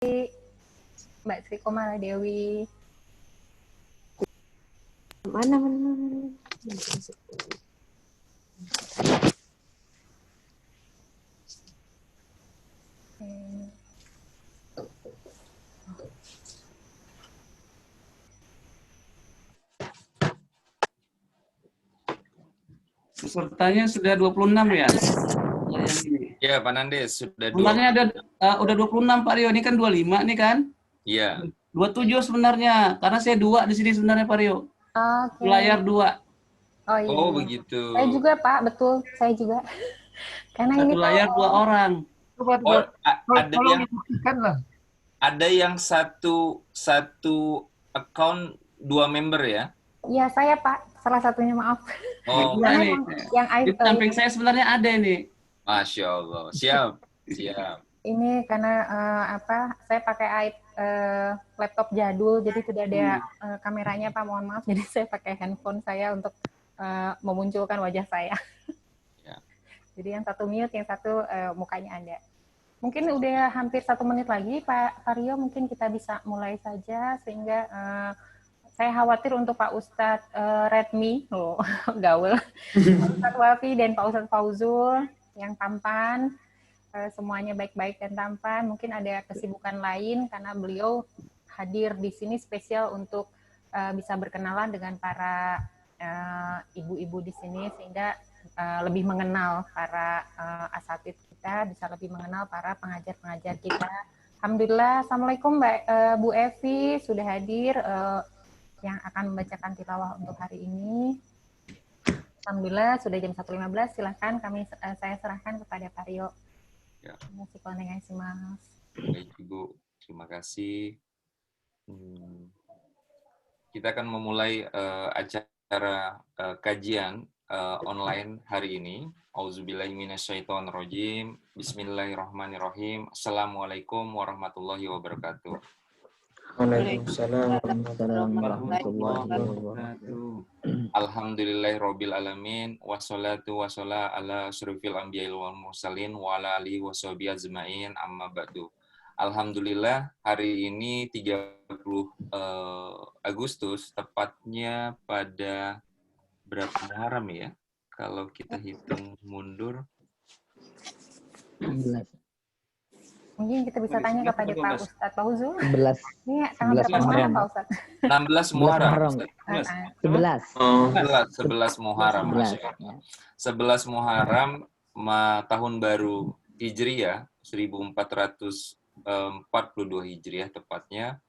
Mbak Sri Komala Dewi. Mana? Pesertanya sudah 26 ya? Ya, Pak Nandes sudah sebenarnya ada udah 26 Pak Rio, ini kan 25 nih kan? Iya. 27 sebenarnya, karena saya 2 di sini sebenarnya Pak Rio. Oke. Layar 2. Oh iya. Oh, begitu. Saya juga Pak, betul. Saya juga. Karena Satu ini layar 2 orang. Oh, ada yang satu account 2 member ya? Iya, saya Pak. Salah satunya, maaf. Oh, Karena ini. yang Di samping saya sebenarnya ada ini. Masya Allah. Siap. Ini karena saya pakai laptop jadul, jadi tidak ada kameranya Pak, mohon maaf. Jadi saya pakai handphone saya untuk memunculkan wajah saya. Ya. Jadi yang satu mute, yang satu mukanya ada. Mungkin udah hampir 1 menit lagi Pak Vario, mungkin kita bisa mulai saja, sehingga saya khawatir untuk Pak Ustadz Redmi, gaul, Pak Ustadz Wafi dan Pak Ustadz Fauzul yang tampan. Semuanya baik-baik dan tampan. Mungkin ada kesibukan lain karena beliau hadir di sini spesial untuk bisa berkenalan dengan para ibu-ibu di sini, sehingga lebih mengenal para asatid kita, bisa lebih mengenal para pengajar-pengajar kita. Alhamdulillah. Assalamualaikum Bu Evi sudah hadir yang akan membacakan tilawah untuk hari ini. Alhamdulillah sudah jam 1.15. Silakan saya serahkan kepada Pak Rio. Ya. Mas. Baik Ibu, terima kasih. Kita akan memulai acara kajian online hari ini. Auzubillahi minasyaitonirrajim. Bismillahirrahmanirrahim. Assalamualaikum warahmatullahi wabarakatuh. Waalaikumsalam warahmatullahi wabarakatuh. Alhamdulillahirabbil alamin, wassalatu wassalamu ala asyrofil anbiya'i wal mursalin wa ala alihi washabihi ajmain, amma ba'du. Alhamdulillah, hari ini 30 Agustus, tepatnya pada berapa Muharram ya? Kalau kita hitung mundur 16. Mungkin kita bisa tanya kepada Pak Ustadz Fauzul. 11. Ini tanggal berapa Muharram Pak Ustadz? 16 Muharram. 11 Muharram. 11 Muharram tahun baru Hijriah 1442 Hijriah tepatnya,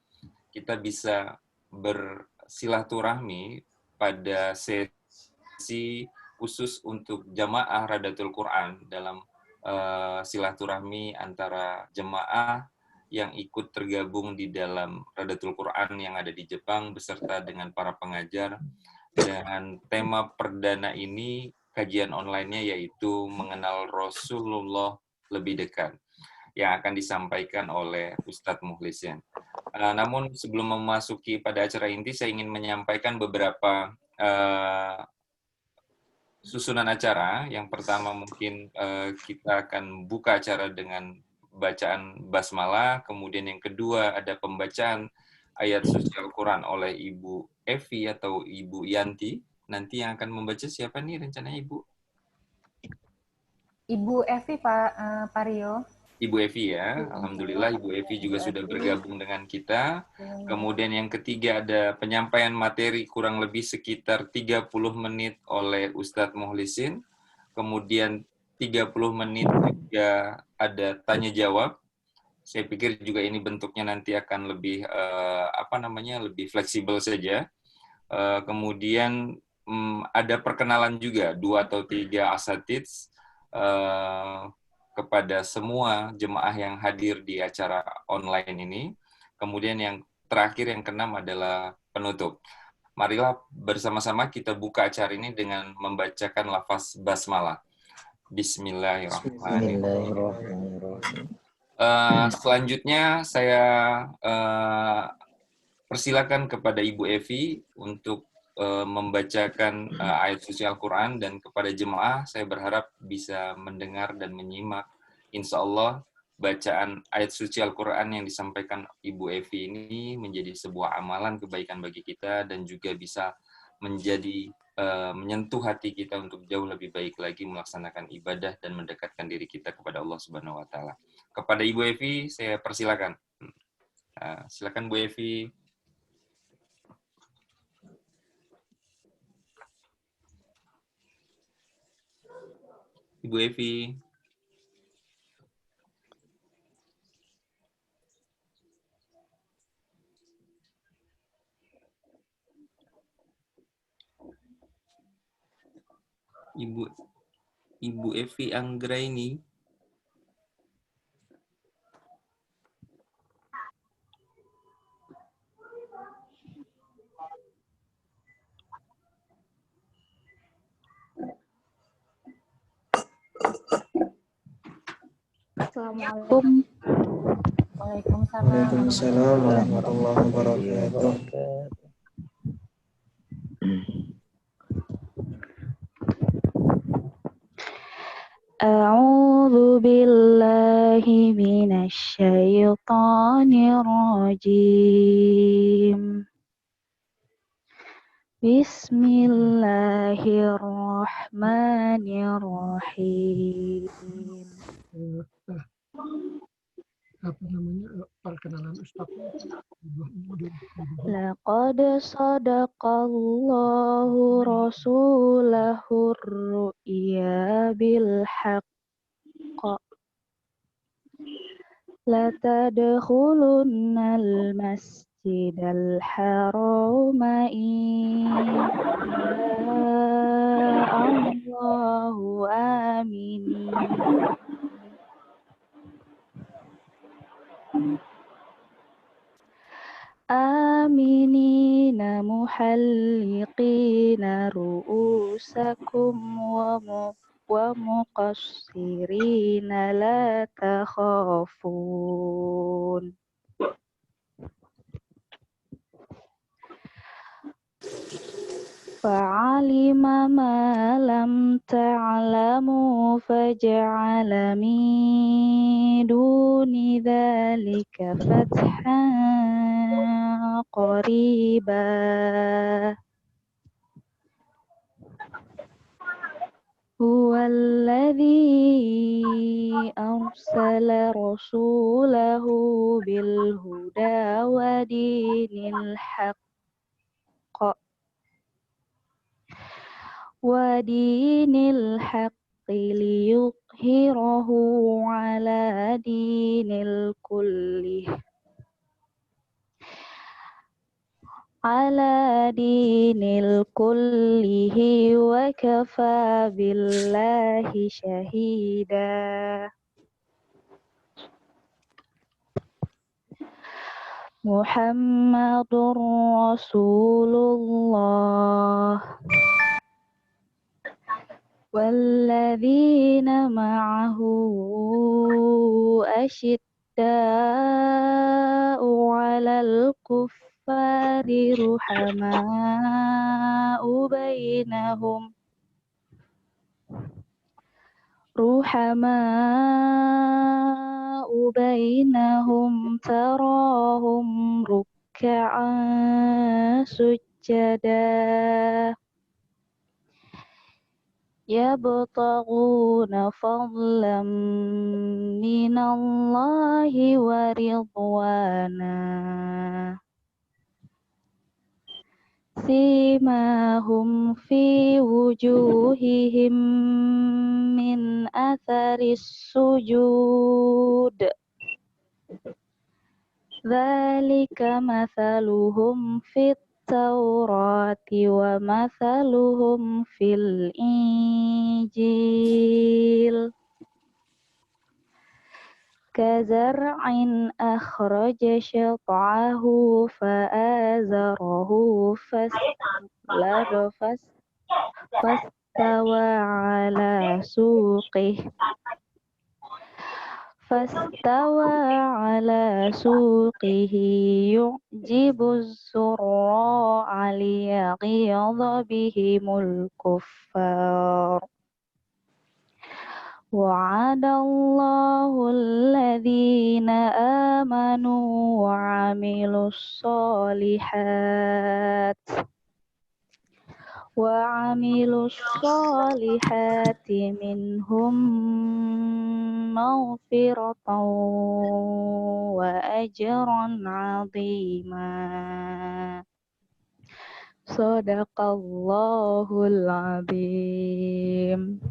kita bisa bersilaturahmi pada sesi khusus untuk jamaah Radatul Quran dalam silaturahmi antara jemaah yang ikut tergabung di dalam Radatul Quran yang ada di Jepang beserta dengan para pengajar. Dan tema perdana ini kajian online-nya yaitu mengenal Rasulullah lebih dekat yang akan disampaikan oleh Ustadz Mukhlisin. Namun sebelum memasuki pada acara inti, saya ingin menyampaikan beberapa susunan acara. Yang pertama mungkin kita akan buka acara dengan bacaan basmalah, kemudian yang kedua ada pembacaan ayat suci Al-Quran oleh Ibu Evi atau Ibu Yanti. Nanti yang akan membaca siapa nih rencananya Ibu? Ibu Evi Pak Rio. Ibu Evi ya, alhamdulillah Ibu Evi juga sudah bergabung dengan kita. Kemudian yang ketiga ada penyampaian materi kurang lebih sekitar 30 menit oleh Ustadz Mukhlisin. Kemudian 30 menit juga ada tanya jawab. Saya pikir juga ini bentuknya nanti akan lebih lebih fleksibel saja. Kemudian ada perkenalan juga 2 atau 3 asatidz kepada semua jemaah yang hadir di acara online ini. Kemudian yang terakhir, yang keenam adalah penutup. Marilah bersama-sama kita buka acara ini dengan membacakan lafaz basmalah. Bismillahirrahmanirrahim. Selanjutnya saya persilakan kepada Ibu Evi untuk membacakan ayat suci Al-Quran, dan kepada jemaah saya berharap bisa mendengar dan menyimak insya Allah bacaan ayat suci Al-Quran yang disampaikan Ibu Evi ini menjadi sebuah amalan kebaikan bagi kita dan juga bisa menjadi menyentuh hati kita untuk jauh lebih baik lagi melaksanakan ibadah dan mendekatkan diri kita kepada Allah Subhanahu wa taala. Kepada Ibu Evi saya persilakan. Silakan Bu Evi. Ibu Evi. Ibu Evi Anggraini. Assalamualaikum. Waalaikumsalam. Waalaikumsalam warahmatullahi wabarakatuh. A'udzu billahi minasy syaithanir rajim. Bismillahirrahmanirrahim. Apa namanya, perkenalan Ustaz. Laqad sadaqallahu rasulahur ru'ya bil haqq. La tadkhulunnal masjidal harama Allahu amin. Aminina muhalliqina ru'usakum wa muqassirina la takhafun. Fa'alima ma lam ta'lamu faja'ala min duni dzalika fathan qariba. Huwallazi arsala rasulahu bil huda wa dinil haqq liyudhhirahu ala dinil kullihi wa kafa billahi syahida. Muhammadur Rasulullah walladzina ma'ahu asyidda'u 'alal kuffari ruhama'u bainahum tarahum ruk'an sujada yabtaghuna fadlan minallahi wa ridwana simahum fi wujuhihim min atharis sujud dzalika mathaluhum fit Taurati wa mathaluhum fil Injil kazar'in akhraja syat'ahu fa'azarahu fastawa ala suqihi yu'jibuz zurra'a liyaghidha bihimul kuffar Wa'adallahu alladhina amanu wa 'amilus solihat minhum maghfiratan wa ajran 'azima. Shadaqallahul 'azim.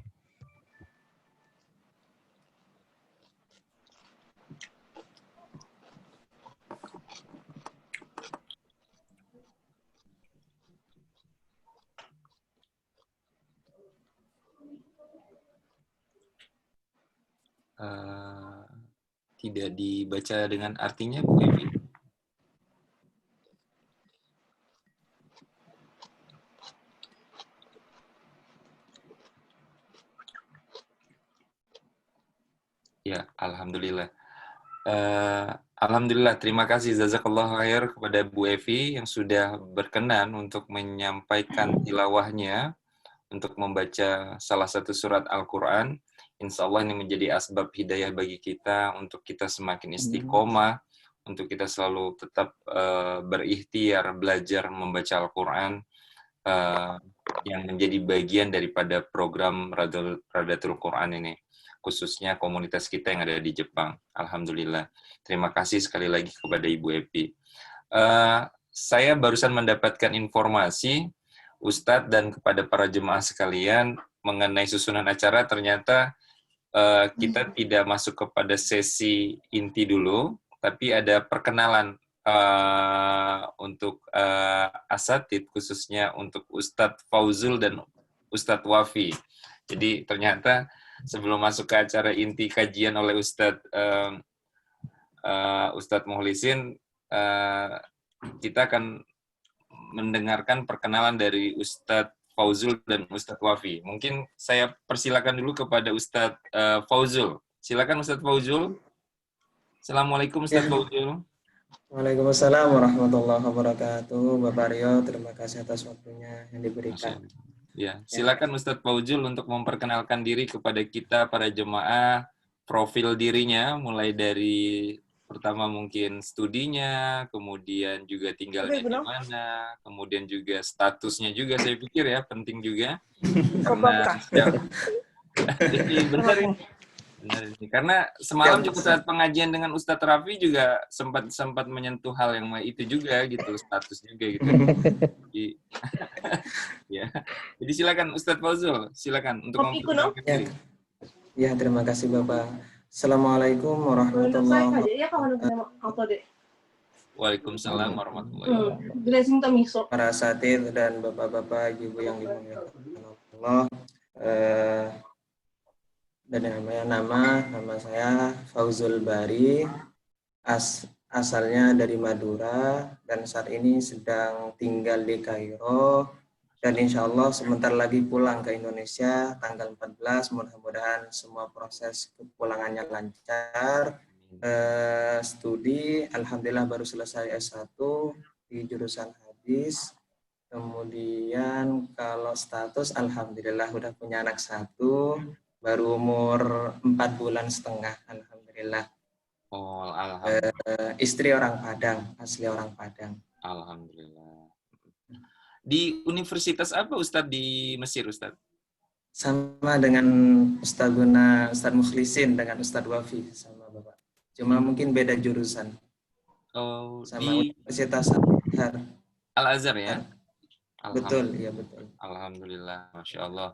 Tidak dibaca dengan artinya, Bu Evi? Ya, alhamdulillah. Alhamdulillah, terima kasih jazakallahu khair kepada Bu Evi yang sudah berkenan untuk menyampaikan tilawahnya untuk membaca salah satu surat Al-Quran. Insya Allah ini menjadi asbab hidayah bagi kita untuk kita semakin istiqomah, untuk kita selalu tetap berikhtiar belajar membaca Al-Quran yang menjadi bagian daripada program Radatul Quran ini, khususnya komunitas kita yang ada di Jepang. Alhamdulillah. Terima kasih sekali lagi kepada Ibu Evi. Saya barusan mendapatkan informasi, Ustadz dan kepada para jemaah sekalian, mengenai susunan acara. Ternyata kita tidak masuk kepada sesi inti dulu, tapi ada perkenalan untuk asatid, khususnya untuk Ustadz Fauzul dan Ustadz Wafi. Jadi ternyata sebelum masuk ke acara inti kajian oleh Ustadz Mukhlisin, kita akan mendengarkan perkenalan dari Ustadz Fauzul dan Ustadz Wafi. Mungkin saya persilakan dulu kepada Ustadz Fauzul. Silakan Ustadz Fauzul. Assalamualaikum Ustadz Fauzul. Waalaikumsalam warahmatullahi wabarakatuh. Bapak Rio, terima kasih atas waktunya yang diberikan. Ya, silakan Ustadz Fauzul untuk memperkenalkan diri kepada kita para jemaah, profil dirinya mulai dari pertama mungkin studinya, kemudian juga tinggalnya di mana, kemudian juga statusnya juga, saya pikir ya penting juga. Karena benar ini. Karena semalam juga saat pengajian dengan Ustadz Raffi juga sempat menyentuh hal yang itu juga gitu, status juga gitu. Jadi, ya. Jadi silakan Ustadz Fauzul, silakan untuk memperkenalkan diri. Ya, terima kasih Bapak. Assalamualaikum warahmatullahi wabarakatuh. Waalaikumsalam warahmatullahi wabarakatuh. Para asatid dan bapak-bapak, ibu yang dimuliakan Allah. Dan nama saya Fauzul Bari, asalnya dari Madura dan saat ini sedang tinggal di Kairo. Dan insya Allah sebentar lagi pulang ke Indonesia tanggal 14, mudah-mudahan semua proses kepulangannya lancar. Studi, alhamdulillah baru selesai S1 di jurusan hadis. Kemudian kalau status, alhamdulillah udah punya anak 1, baru umur 4,5 bulan, alhamdulillah. Oh, alhamdulillah. Istri orang Padang, asli orang Padang. Alhamdulillah. Di universitas apa Ustadz di Mesir, Ustadz? Sama dengan Ustadz Mukhlisin dengan Ustadz Wafi, sama Bapak. Cuma mungkin beda jurusan. Oh, sama di Universitas Al-Azhar. Al-Azhar ya? Betul, iya betul. Alhamdulillah, Masya Allah.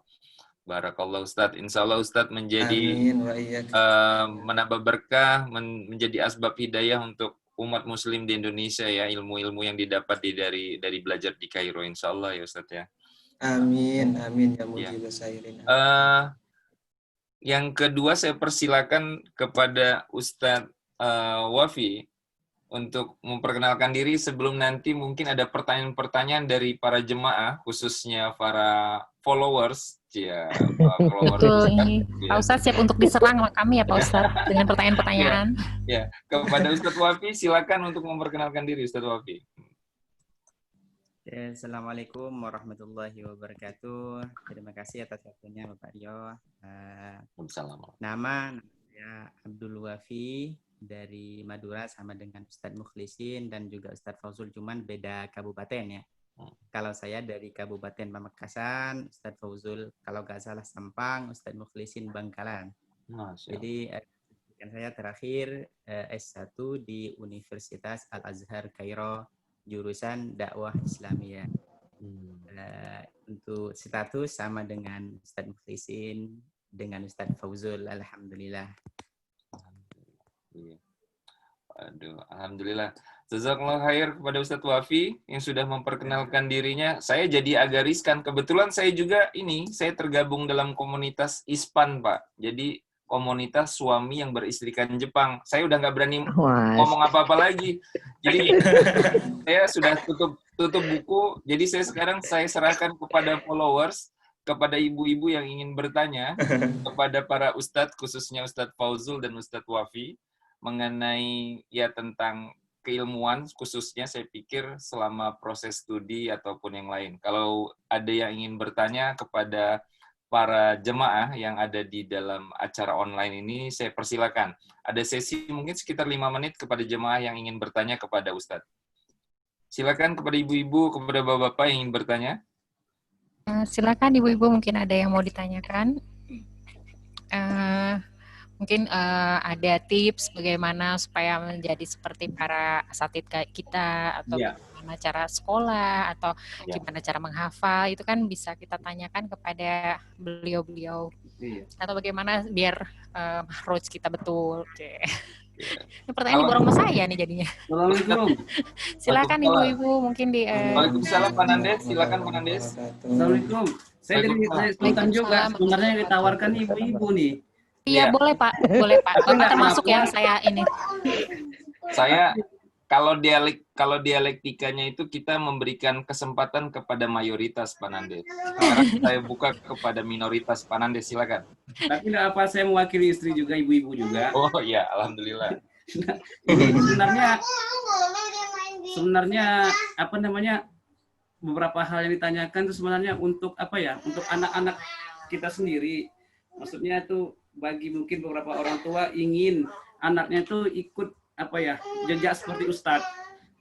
Barakallah Ustadz. Insya Allah Ustadz menjadi menambah berkah, menjadi asbab hidayah untuk umat muslim di Indonesia ya, ilmu-ilmu yang didapat dari belajar di Kairo, insya Allah ya Ustadz ya. Amin, amin ya mujibus sairin. Yang kedua saya persilakan kepada Ustadz Wafi untuk memperkenalkan diri sebelum nanti mungkin ada pertanyaan-pertanyaan dari para jemaah, khususnya para followers. Ya, betul ini. Pak Ustadz siap untuk diserang sama kami ya Pak Ustadz dengan pertanyaan-pertanyaan. Ya, kepada Ustadz Wafi silakan untuk memperkenalkan diri Ustadz Wafi. Ya, Assalamualaikum warahmatullahi wabarakatuh. Terima kasih atas waktunya Bapak Rio. Nama saya Abdul Wafi dari Madura, sama dengan Ustadz Mukhlisin dan juga Ustadz Fauzul, cuman beda kabupaten ya. Kalau saya dari Kabupaten Pamekasan, Ustadz Fauzul kalau nggak salah Sampang, Ustadz Mukhlisin Bangkalan. Jadi pendidikan saya terakhir S1 di Universitas Al-Azhar Kairo, jurusan dakwah Islamiyah. Untuk status sama dengan Ustadz Mukhlisin, dengan Ustadz Fauzul, alhamdulillah. Aduh, alhamdulillah. Jazakallah khair kepada Ustadz Wafi yang sudah memperkenalkan dirinya. Saya jadi agak riskan. Kebetulan saya juga saya tergabung dalam komunitas ISPAN, Pak. Jadi komunitas suami yang beristrikan Jepang. Saya udah nggak berani ngomong apa-apa lagi. Jadi saya sudah tutup buku. Jadi sekarang saya serahkan kepada followers, kepada ibu-ibu yang ingin bertanya kepada para ustadz, khususnya Ustadz Fauzul dan Ustadz Wafi, mengenai tentang keilmuan khususnya. Saya pikir selama proses studi ataupun yang lain. Kalau ada yang ingin bertanya kepada para jemaah yang ada di dalam acara online ini, saya persilakan. Ada sesi mungkin sekitar 5 menit kepada jemaah yang ingin bertanya kepada Ustadz. Silakan kepada ibu-ibu, kepada bapak-bapak yang ingin bertanya. Silakan ibu-ibu, mungkin ada yang mau ditanyakan. Mungkin ada tips bagaimana supaya menjadi seperti para asatid kita, atau gimana cara sekolah, atau gimana cara menghafal, itu kan bisa kita tanyakan kepada beliau-beliau. Atau bagaimana biar makhraj kita betul. Ini pertanyaan borong sama saya nih jadinya. Silakan ibu-ibu, mungkin di Waalaikumsalam Pak Nandes, silakan Pak Nandes. Assalamualaikum. Saya dari Sultan juga, sebenarnya yang ditawarkan ibu-ibu nih. Iya, boleh Pak, boleh Pak. Bapak termasuk yang saya ini. Saya kalau dialektikanya itu kita memberikan kesempatan kepada mayoritas, Pak Nandes. Sekarang saya buka kepada minoritas, Pak Nandes, silakan. Tapi nggak apa, saya mewakili istri juga, ibu-ibu juga. Oh iya, alhamdulillah. Sebenarnya beberapa hal yang ditanyakan itu sebenarnya untuk untuk anak-anak kita sendiri. Maksudnya itu bagi mungkin beberapa orang tua ingin anaknya itu ikut jejak seperti Ustadz.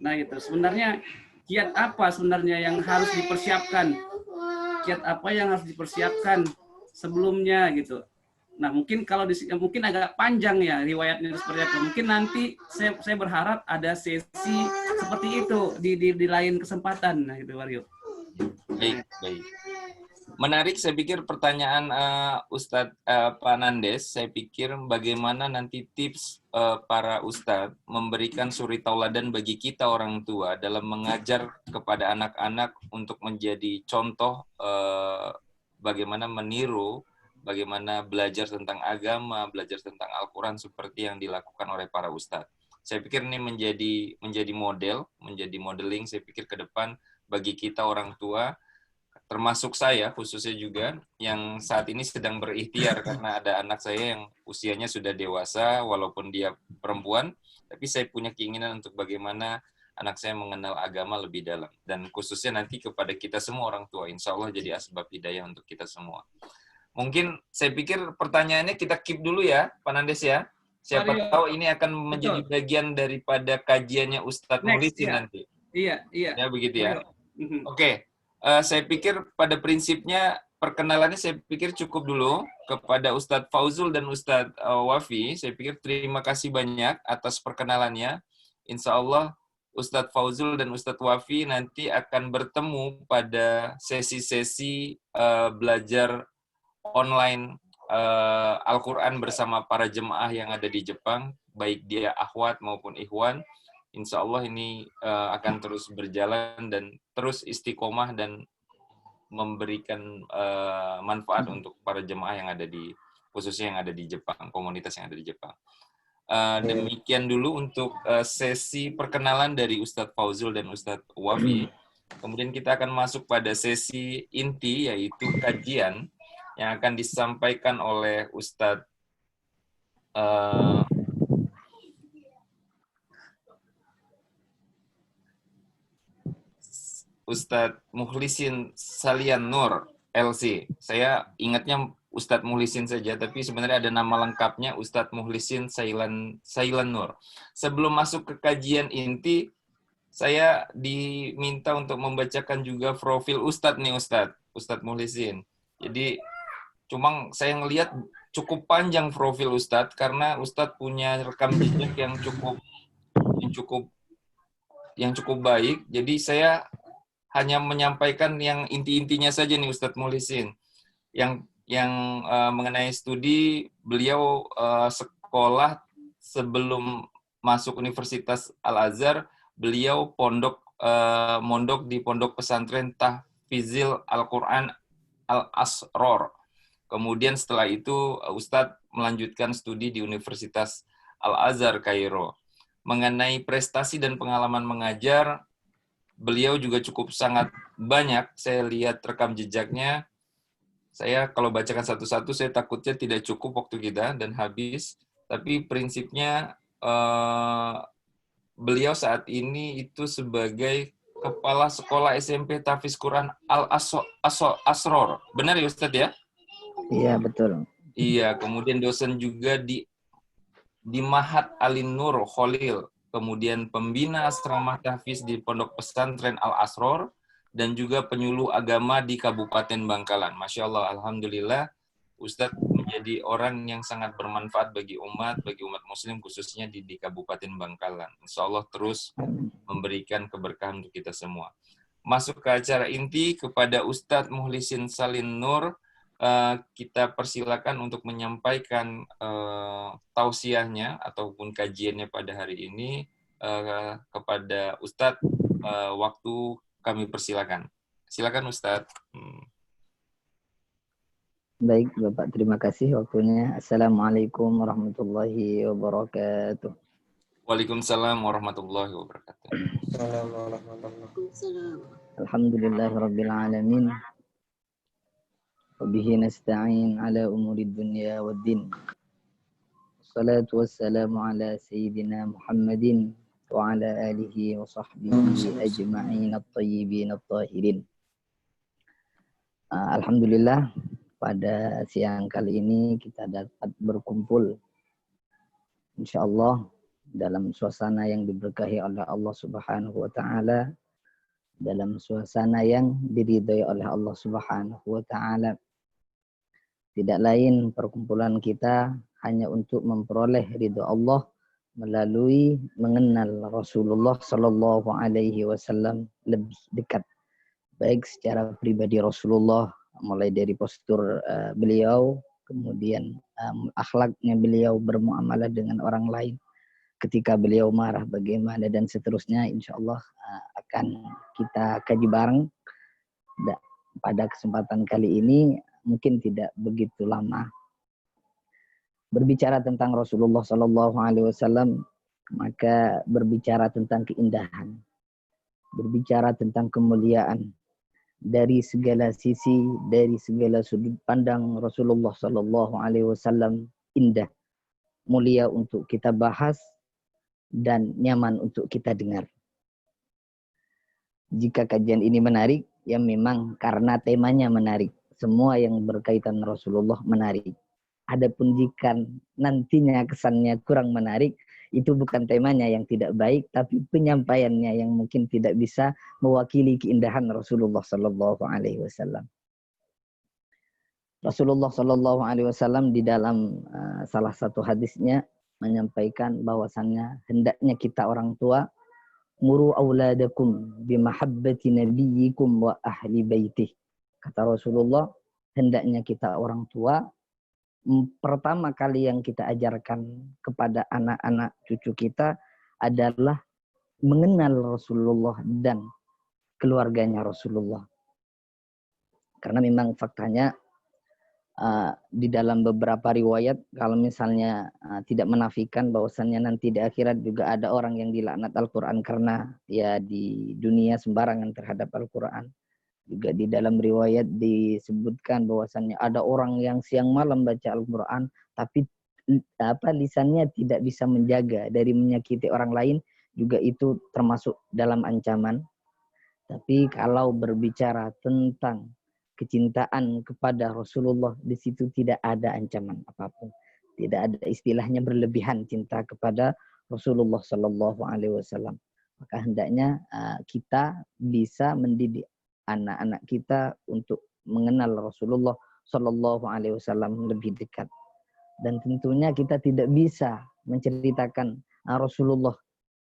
Nah itu sebenarnya kiat apa sebenarnya yang harus dipersiapkan? Kiat apa yang harus dipersiapkan sebelumnya gitu? Nah mungkin kalau mungkin agak panjang ya riwayatnya seperti apa. Mungkin nanti saya berharap ada sesi seperti itu di lain kesempatan. Nah itu Wario. Baik. Menarik, saya pikir pertanyaan Ustadz Pak Nandes. Saya pikir bagaimana nanti tips para Ustadz memberikan suri tauladan bagi kita orang tua dalam mengajar kepada anak-anak untuk menjadi contoh bagaimana meniru, bagaimana belajar tentang agama, belajar tentang Al-Quran seperti yang dilakukan oleh para Ustadz. Saya pikir ini menjadi model, menjadi modeling, saya pikir ke depan bagi kita orang tua, termasuk saya khususnya juga yang saat ini sedang berikhtiar karena ada anak saya yang usianya sudah dewasa walaupun dia perempuan, tapi saya punya keinginan untuk bagaimana anak saya mengenal agama lebih dalam, dan khususnya nanti kepada kita semua orang tua, insya Allah jadi asbab hidayah untuk kita semua. Mungkin saya pikir pertanyaannya kita keep dulu ya Pak Nandes ya, siapa tahu ini akan menjadi bagian daripada kajiannya Ustadz Mukhlisin nanti. Iya. Ya begitu ya. Oke. Saya pikir pada prinsipnya perkenalannya saya pikir cukup dulu kepada Ustadz Fauzul dan Ustadz Wafi. Saya pikir terima kasih banyak atas perkenalannya. Insya Allah Ustadz Fauzul dan Ustadz Wafi nanti akan bertemu pada sesi-sesi belajar online Al-Quran bersama para jemaah yang ada di Jepang, baik dia akhwat maupun ikhwan. Insya Allah ini akan terus berjalan dan terus istiqomah dan memberikan manfaat untuk para jemaah yang ada khususnya yang ada di Jepang, komunitas yang ada di Jepang. Demikian dulu untuk sesi perkenalan dari Ustadz Fauzul dan Ustadz Wafi. Kemudian kita akan masuk pada sesi inti, yaitu kajian yang akan disampaikan oleh Ustadz Ustadz Mukhlisin Salian Nur, LC. Saya ingatnya Ustadz Mukhlisin saja, tapi sebenarnya ada nama lengkapnya Ustadz Mukhlisin Sailan Nur. Sebelum masuk ke kajian inti, saya diminta untuk membacakan juga profil Ustadz nih, Ustadz Mukhlisin. Jadi, cuma saya ngelihat cukup panjang profil Ustadz, karena Ustadz punya rekam jejak yang cukup baik. Jadi saya hanya menyampaikan yang inti-intinya saja nih Ustadz Mukhlisin. Yang mengenai studi, beliau sekolah sebelum masuk Universitas Al-Azhar, beliau mondok di Pondok Pesantren Tahfizil Al-Quran Al-Asror. Kemudian setelah itu Ustadz melanjutkan studi di Universitas Al-Azhar Kairo. Mengenai prestasi dan pengalaman mengajar, beliau juga cukup sangat banyak. Saya lihat rekam jejaknya. Saya kalau bacakan satu-satu, saya takutnya tidak cukup waktu kita dan habis. Tapi prinsipnya beliau saat ini itu sebagai Kepala Sekolah SMP Tahfiz Quran Al-Asror. Benar ya Ustadz ya? Iya, betul. Iya, kemudian dosen juga di Mahat Alin Nur Khalil, kemudian pembina asrama tahfiz di Pondok Pesantren Al-Asror, dan juga penyuluh agama di Kabupaten Bangkalan. Masya Allah, Alhamdulillah, Ustadz menjadi orang yang sangat bermanfaat bagi umat muslim, khususnya di Kabupaten Bangkalan. Insya Allah terus memberikan keberkahan untuk kita semua. Masuk ke acara inti, kepada Ustadz Mukhlisin Salin Nur, kita persilakan untuk menyampaikan tausiahnya ataupun kajiannya pada hari ini kepada Ustadz. Waktu kami persilakan. Silakan Ustadz. Baik Bapak, terima kasih waktunya. Assalamualaikum warahmatullahi wabarakatuh. Waalaikumsalam warahmatullahi wabarakatuh. Alhamdulillahirabbil alamin. Wabihi nasta'in ala umurid dunya waddin. Wassalatu wassalamu ala sayyidina Muhammadin wa ala alihi wa sahbihi ajma'in at-tayyibin at-tahirin. Alhamdulillah, pada siang kali ini kita dapat berkumpul insyaallah dalam suasana yang diberkahi oleh Allah Subhanahu wa taala, dalam suasana yang diridhai oleh Allah Subhanahu wa taala. Tidak lain perkumpulan kita hanya untuk memperoleh ridho Allah melalui mengenal Rasulullah Sallallahu Alaihi Wasallam lebih dekat, baik secara pribadi Rasulullah, mulai dari postur beliau, kemudian akhlaknya beliau bermuamalah dengan orang lain, ketika beliau marah bagaimana, dan seterusnya. Insya Allah akan kita kaji bareng. Pada kesempatan kali ini mungkin tidak begitu lama. Berbicara tentang Rasulullah Sallallahu Alaihi Wasallam, maka berbicara tentang keindahan, berbicara tentang kemuliaan dari segala sisi, dari segala sudut pandang. Rasulullah Sallallahu Alaihi Wasallam indah, mulia untuk kita bahas dan nyaman untuk kita dengar. Jika kajian ini menarik, ya memang karena temanya menarik. Semua yang berkaitan Rasulullah menarik. Adapun jika nantinya kesannya kurang menarik, itu bukan temanya yang tidak baik, tapi penyampaiannya yang mungkin tidak bisa mewakili keindahan Rasulullah Sallallahu Alaihi Wasallam. Rasulullah Sallallahu Alaihi Wasallam di dalam salah satu hadisnya menyampaikan bahwasannya hendaknya kita orang tua muru auladakum bimahabbati nabiyyikum wa ahli baitih. Kata Rasulullah, hendaknya kita orang tua pertama kali yang kita ajarkan kepada anak-anak cucu kita adalah mengenal Rasulullah dan keluarganya Rasulullah. Karena memang faktanya di dalam beberapa riwayat, kalau misalnya tidak menafikan bahwasannya nanti di akhirat juga ada orang yang dilaknat Al-Quran karena ya di dunia sembarangan terhadap Al-Quran. Juga di dalam riwayat disebutkan bahwasannya ada orang yang siang malam baca Al-Quran, tapi lisannya tidak bisa menjaga dari menyakiti orang lain, juga itu termasuk dalam ancaman. Tapi kalau berbicara tentang kecintaan kepada Rasulullah, di situ tidak ada ancaman apapun. Tidak ada istilahnya berlebihan cinta kepada Rasulullah Sallallahu Alaihi Wasallam. Maka hendaknya kita bisa mendidik anak-anak kita untuk mengenal Rasulullah Sallallahu Alaihi Wasallam lebih dekat. Dan tentunya kita tidak bisa menceritakan Rasulullah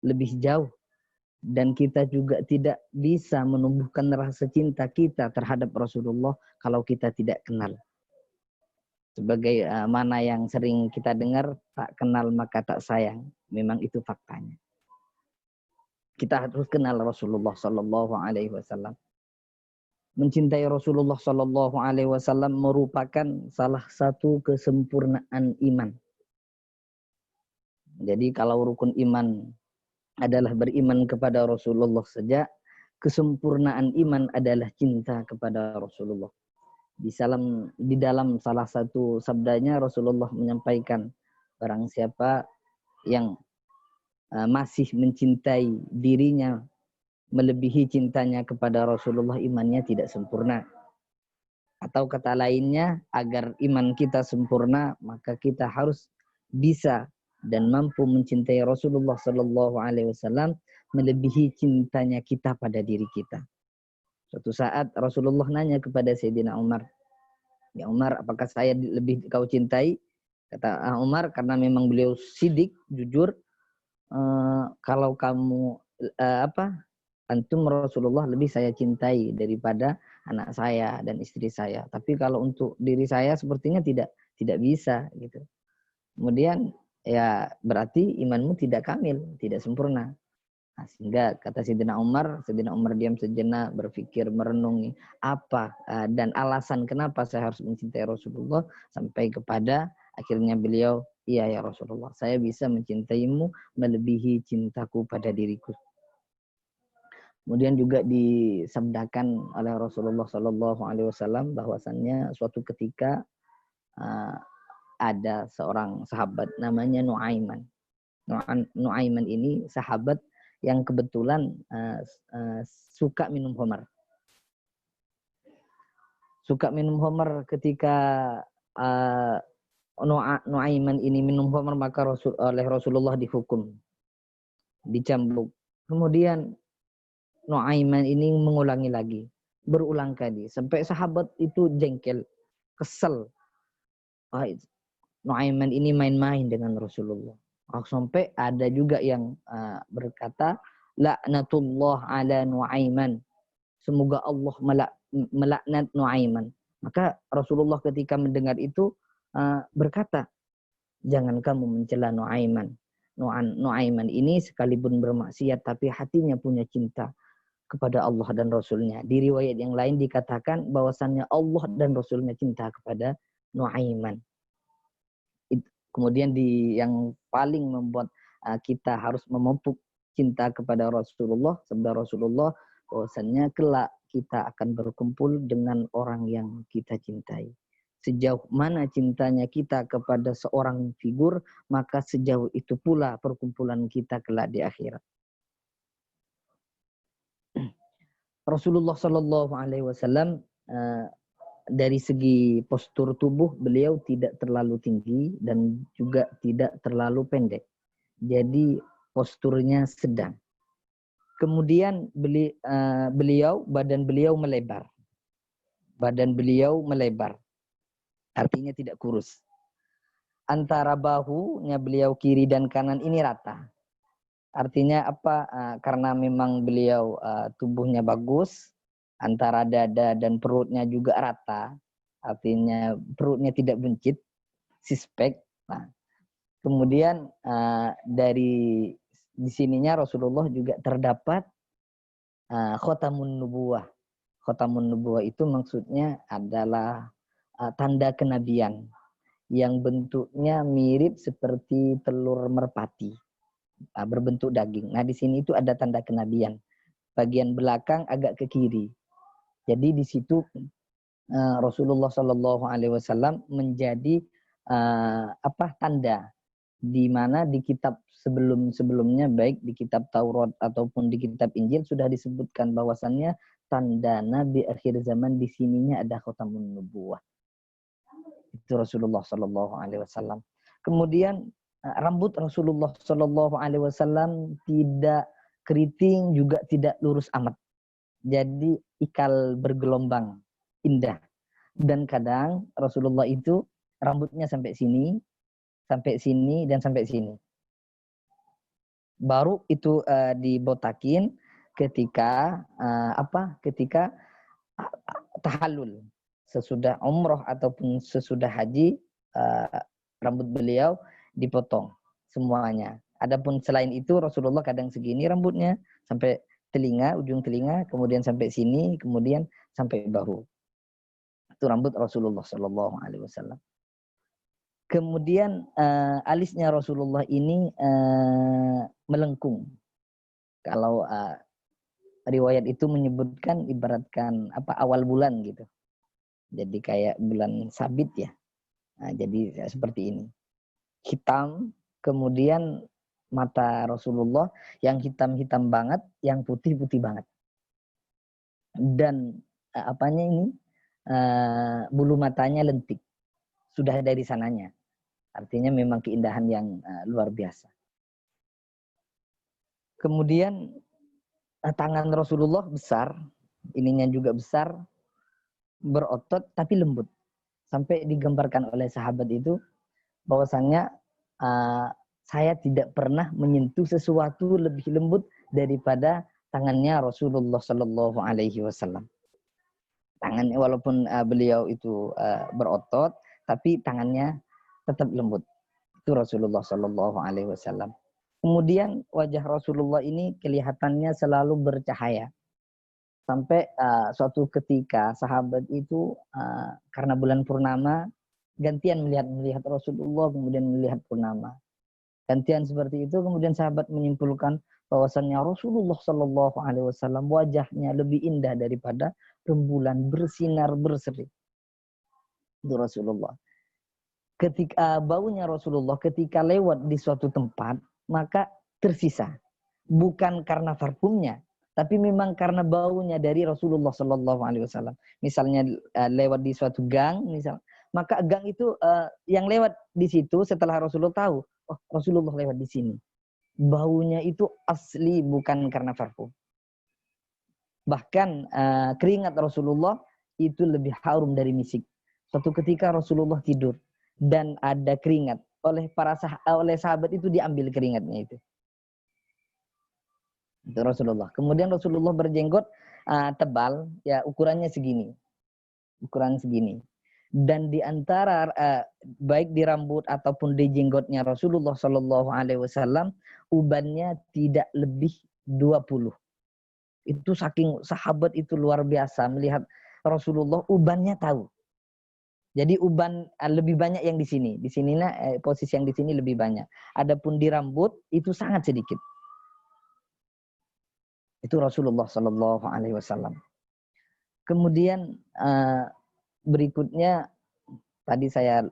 lebih jauh, dan kita juga tidak bisa menumbuhkan rasa cinta kita terhadap Rasulullah kalau kita tidak kenal. Sebagai mana yang sering kita dengar, tak kenal maka tak sayang. Memang itu faktanya. Kita harus kenal Rasulullah Sallallahu Alaihi Wasallam. Mencintai Rasulullah Sallallahu Alaihi Wasallam merupakan salah satu kesempurnaan iman. Jadi kalau rukun iman adalah beriman kepada Rasulullah saja, kesempurnaan iman adalah cinta kepada Rasulullah. Di dalam salah satu sabdanya Rasulullah menyampaikan, barang siapa yang masih mencintai dirinya melebihi cintanya kepada Rasulullah, imannya tidak sempurna. Atau kata lainnya, agar iman kita sempurna, maka kita harus bisa dan mampu mencintai Rasulullah Sallallahu Alaihi Wasallam melebihi cintanya kita pada diri kita. Suatu saat Rasulullah nanya kepada Sayyidina Umar, "Ya Umar, apakah saya lebih kau cintai?" Kata Umar, karena memang beliau sidik, jujur, kalau kamu antum Rasulullah lebih saya cintai daripada anak saya dan istri saya. Tapi kalau untuk diri saya sepertinya tidak bisa gitu. Kemudian ya berarti imanmu tidak kamil, tidak sempurna. Nah, sehingga kata Sayyidina Umar diam sejenak, berpikir, merenungi apa dan alasan kenapa saya harus mencintai Rasulullah, sampai kepada akhirnya beliau, "Iya ya Rasulullah, saya bisa mencintaimu melebihi cintaku pada diriku." Kemudian juga disabdakan oleh Rasulullah Sallallahu Alaihi Wasallam bahwasannya suatu ketika ada seorang sahabat namanya Nuaiman. Nuaiman ini sahabat yang kebetulan suka minum khamar. Suka minum khamar. Ketika Nuaiman ini minum khamar, maka oleh Rasulullah dihukum, dicambuk. Kemudian Nuaiman ini mengulangi lagi, berulang kali, sampai sahabat itu jengkel, kesel. Nuaiman ini main-main dengan Rasulullah. Sampai ada juga yang berkata, "Laknatullah ala Nuaiman." Semoga Allah melaknat Nuaiman. Maka Rasulullah ketika mendengar itu berkata, "Jangan kamu mencela Nuaiman. Nuaiman ini sekalipun bermaksiat tapi hatinya punya cinta kepada Allah dan Rasulnya." Di riwayat yang lain dikatakan bahwasannya Allah dan Rasulnya cinta kepada Nuaiman. Kemudian yang paling membuat kita harus memupuk cinta kepada Rasulullah, sabda Rasulullah bahwasannya kelak kita akan berkumpul dengan orang yang kita cintai. Sejauh mana cintanya kita kepada seorang figur, maka sejauh itu pula perkumpulan kita kelak di akhirat. Rasulullah Shallallahu Alaihi Wasallam dari segi postur tubuh beliau tidak terlalu tinggi dan juga tidak terlalu pendek. Jadi posturnya sedang. Kemudian badan beliau melebar. Badan beliau melebar. Artinya tidak kurus. Antara bahunya beliau kiri dan kanan ini rata. Artinya apa? Karena memang beliau tubuhnya bagus, antara dada dan perutnya juga rata. Artinya perutnya tidak buncit, sispek. Nah, kemudian dari di sininya Rasulullah juga terdapat khotamun nubuwah. Khotamun nubuwah itu maksudnya adalah tanda kenabian yang bentuknya mirip seperti telur merpati, berbentuk daging. Nah, di sini itu ada tanda kenabian. Bagian belakang agak ke kiri. Jadi di situ Rasulullah Shallallahu Alaihi Wasallam menjadi tanda di mana di kitab sebelum-sebelumnya baik di kitab Taurat ataupun di kitab Injil sudah disebutkan bahwasannya tanda Nabi akhir zaman di sininya ada khatamun nubuwah. Itu Rasulullah Shallallahu Alaihi Wasallam. Kemudian rambut Rasulullah Shallallahu Alaihi Wasallam tidak keriting juga tidak lurus amat. Jadi ikal bergelombang, indah. Dan kadang Rasulullah itu rambutnya sampai sini, dan sampai sini. Baru itu dibotakin ketika ketika tahallul. Sesudah umroh ataupun sesudah haji, rambut beliau dipotong semuanya. Adapun selain itu Rasulullah kadang segini rambutnya sampai telinga, ujung telinga, kemudian sampai sini, kemudian sampai bahu. Itu rambut Rasulullah Shallallahu Alaihi Wasallam. Kemudian alisnya Rasulullah ini melengkung. Kalau riwayat itu menyebutkan ibaratkan awal bulan gitu. Jadi kayak bulan sabit ya. Nah, jadi seperti ini. Hitam, kemudian mata Rasulullah yang hitam-hitam banget, yang putih-putih banget. Dan bulu matanya lentik. Sudah dari sananya. Artinya memang keindahan yang luar biasa. Kemudian tangan Rasulullah besar, ininya juga besar, berotot tapi lembut. Sampai digambarkan oleh sahabat itu bahwasannya saya tidak pernah menyentuh sesuatu lebih lembut daripada tangannya Rasulullah Shallallahu Alaihi Wasallam. Tangannya walaupun beliau itu berotot, tapi tangannya tetap lembut. Itu Rasulullah Shallallahu Alaihi Wasallam. Kemudian wajah Rasulullah ini kelihatannya selalu bercahaya. Sampai suatu ketika sahabat itu karena bulan purnama gantian melihat Rasulullah, kemudian melihat purnama. Gantian seperti itu, kemudian sahabat menyimpulkan bahwasannya Rasulullah Shallallahu Alaihi Wasallam wajahnya lebih indah daripada rembulan bersinar berseri. Itu Rasulullah. Ketika baunya Rasulullah ketika lewat di suatu tempat maka tersisa, bukan karena parfumnya, tapi memang karena baunya dari Rasulullah Shallallahu Alaihi Wasallam. Misalnya lewat di suatu gang, maka gang itu yang lewat di situ setelah Rasulullah tahu, oh Rasulullah lewat di sini. Baunya itu asli, bukan karena parfum. Bahkan keringat Rasulullah itu lebih harum dari misik. Suatu ketika Rasulullah tidur dan ada keringat, oleh sahabat itu diambil keringatnya itu. Itu Rasulullah. Kemudian Rasulullah berjenggot tebal, ya ukurannya segini. Ukuran segini. Dan di antara baik di rambut ataupun di jenggotnya Rasulullah Shallallahu Alaihi Wasallam, ubannya tidak lebih 20. Itu saking sahabat itu luar biasa melihat Rasulullah, ubannya tahu. Jadi uban lebih banyak yang di sini. Di sininya posisi yang di sini lebih banyak. Adapun di rambut itu sangat sedikit. Itu Rasulullah Shallallahu Alaihi Wasallam. Kemudian berikutnya tadi saya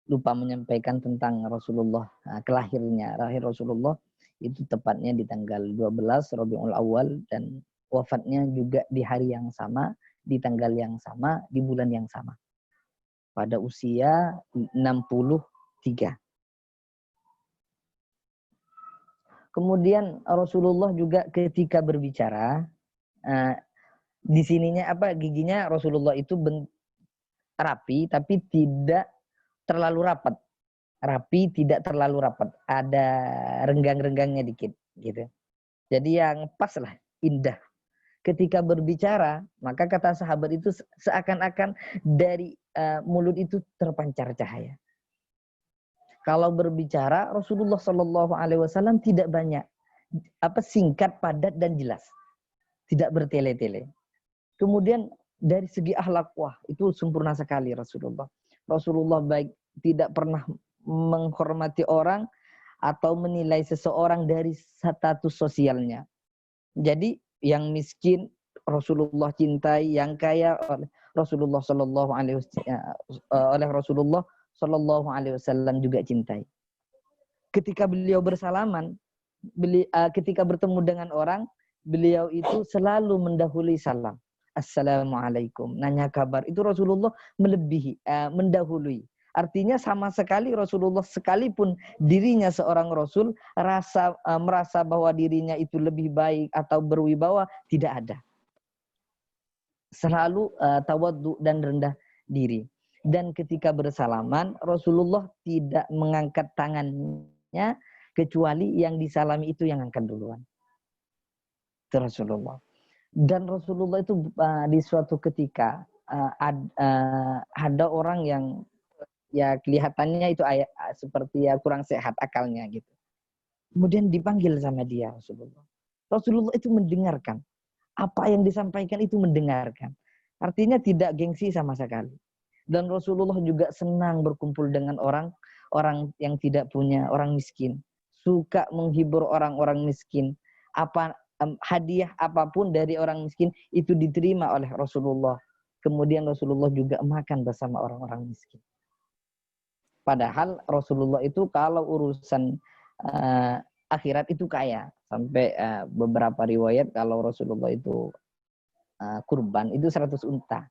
lupa menyampaikan tentang Rasulullah, kelahirnya. Lahir Rasulullah itu tepatnya di tanggal 12 Rabiul Awal dan wafatnya juga di hari yang sama, di tanggal yang sama, di bulan yang sama. Pada usia 63. Kemudian Rasulullah juga ketika berbicara, di sininya giginya Rasulullah itu rapi tapi tidak terlalu rapat. Rapi tidak terlalu rapat. Ada renggang-renggangnya dikit gitu. Jadi yang pas lah, indah. Ketika berbicara, maka kata sahabat itu seakan-akan dari mulut itu terpancar cahaya. Kalau berbicara Rasulullah Shallallahu Alaihi Wasallam tidak banyak, singkat, padat dan jelas, tidak bertele-tele. Kemudian dari segi akhlak, wah itu sempurna sekali Rasulullah. Rasulullah baik tidak pernah menghormati orang atau menilai seseorang dari status sosialnya. Jadi yang miskin Rasulullah cintai, yang kaya Rasulullah Shallallahu Alaihi Wasallam juga cintai. ketika beliau bersalaman, ketika bertemu dengan orang, beliau itu selalu mendahului salam. Assalamualaikum, nanya kabar. Itu Rasulullah melebihi, mendahului. Artinya sama sekali Rasulullah sekalipun dirinya seorang Rasul merasa bahwa dirinya itu lebih baik atau berwibawa, tidak ada. Selalu tawadhu dan rendah diri. Dan ketika bersalaman, Rasulullah tidak mengangkat tangannya kecuali yang disalami itu yang angkat duluan. Itu Rasulullah. Dan Rasulullah itu di suatu ketika ada orang yang ya kelihatannya itu seperti ya kurang sehat akalnya gitu. Kemudian dipanggil sama dia Rasulullah. Rasulullah itu mendengarkan. Apa yang disampaikan itu mendengarkan. Artinya tidak gengsi sama sekali. Dan Rasulullah juga senang berkumpul dengan orang yang tidak punya, orang miskin. Suka menghibur orang-orang miskin. Hadiah apapun dari orang miskin itu diterima oleh Rasulullah. Kemudian Rasulullah juga makan bersama orang-orang miskin. Padahal Rasulullah itu kalau urusan akhirat itu kaya. Sampai beberapa riwayat kalau Rasulullah itu kurban itu 100 unta.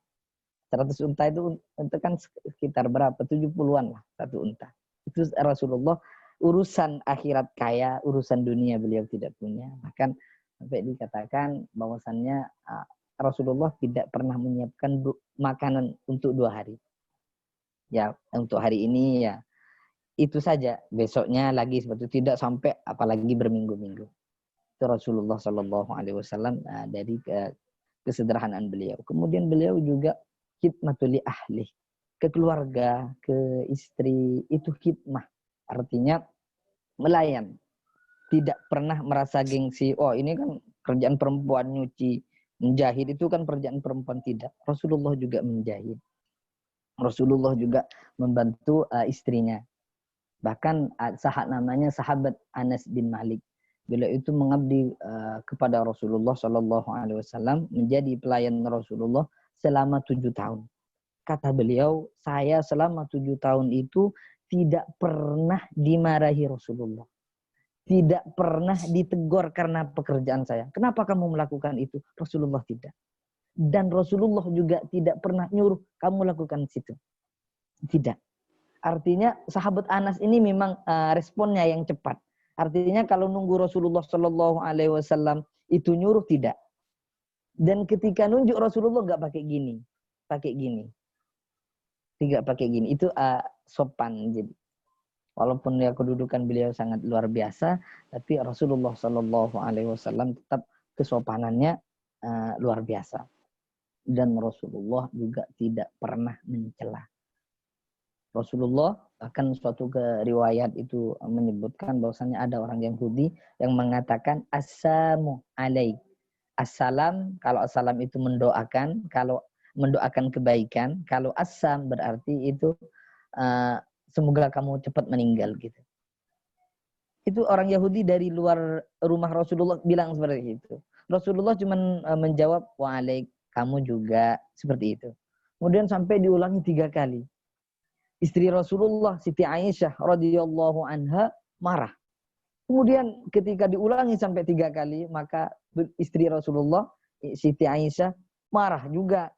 100 unta itu kan sekitar berapa? 70-an lah satu unta. Itu Rasulullah urusan akhirat kaya, urusan dunia beliau tidak punya. Bahkan sampai dikatakan bahwasannya Rasulullah tidak pernah menyiapkan makanan untuk 2 hari. Ya, untuk hari ini ya itu saja. Besoknya lagi seperti itu, tidak sampai apalagi berminggu-minggu. Itu Rasulullah Shallallahu Alaihi Wasallam dari kesederhanaan beliau. Kemudian beliau juga khidmatul li ahli, ke keluarga, ke istri, itu khidmah. Artinya melayan. Tidak pernah merasa gengsi, oh ini kan kerjaan perempuan nyuci, menjahit itu kan kerjaan perempuan, tidak. Rasulullah juga menjahit. Rasulullah juga membantu istrinya. Bahkan namanya sahabat Anas bin Malik. Beliau itu mengabdi kepada Rasulullah Shallallahu Alaihi Wasallam, menjadi pelayan Rasulullah selama 7 tahun. Kata beliau, saya selama 7 tahun itu tidak pernah dimarahi Rasulullah. Tidak pernah ditegur karena pekerjaan saya. Kenapa kamu melakukan itu? Rasulullah tidak. Dan Rasulullah juga tidak pernah nyuruh kamu lakukan situ. Tidak. Artinya sahabat Anas ini memang responnya yang cepat. Artinya kalau nunggu Rasulullah Shallallahu Alaihi Wasallam itu nyuruh, tidak. Dan ketika nunjuk Rasulullah nggak pakai gini, tidak pakai gini. Itu sopan. Jadi walaupun ya kedudukan beliau sangat luar biasa, tapi Rasulullah Shallallahu Alaihi Wasallam tetap kesopanannya luar biasa. Dan Rasulullah juga tidak pernah mencela. Rasulullah bahkan suatu riwayat itu menyebutkan bahwasanya ada orang Yahudi yang mengatakan assalamu alaik. Assalam, kalau assalam itu mendoakan, kalau mendoakan kebaikan, kalau assam berarti itu semoga kamu cepat meninggal gitu. Itu orang Yahudi dari luar rumah Rasulullah bilang seperti itu. Rasulullah cuma menjawab wa'alaik, kamu juga, seperti itu. Kemudian sampai diulangi 3 kali. Istri Rasulullah Siti Aisyah radhiyallahu anha marah. Kemudian ketika diulangi sampai 3 kali, maka istri Rasulullah Siti Aisyah marah juga,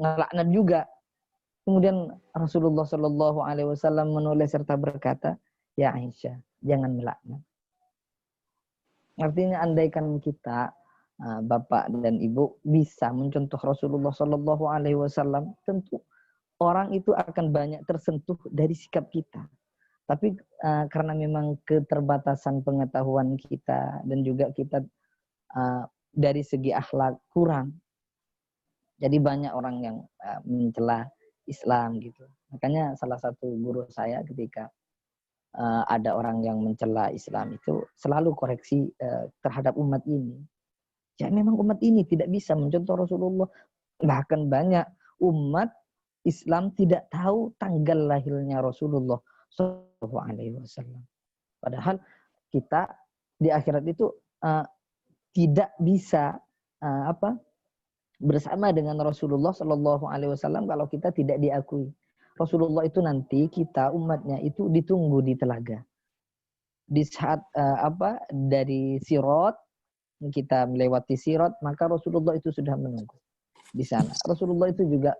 ngelaknat juga. Kemudian Rasulullah Shallallahu Alaihi Wasallam menulis serta berkata, ya Aisyah, jangan melaknat. Artinya andaikan kita bapak dan ibu bisa mencontoh Rasulullah Shallallahu Alaihi Wasallam, tentu orang itu akan banyak tersentuh dari sikap kita. Tapi karena memang keterbatasan pengetahuan kita dan juga kita dari segi akhlak kurang, jadi banyak orang yang mencela Islam gitu. Makanya salah satu guru saya ketika ada orang yang mencela Islam itu selalu koreksi terhadap umat ini. Ya memang umat ini tidak bisa mencontoh Rasulullah. Bahkan banyak umat Islam tidak tahu tanggal lahirnya Rasulullah Sallallahu Alaihi Wasallam. Padahal kita di akhirat itu tidak bisa bersama dengan Rasulullah Sallallahu Alaihi Wasallam kalau kita tidak diakui. Rasulullah itu nanti kita umatnya itu ditunggu di telaga. di saat dari Sirat, kita melewati Sirat, maka Rasulullah itu sudah menunggu di sana. Rasulullah itu juga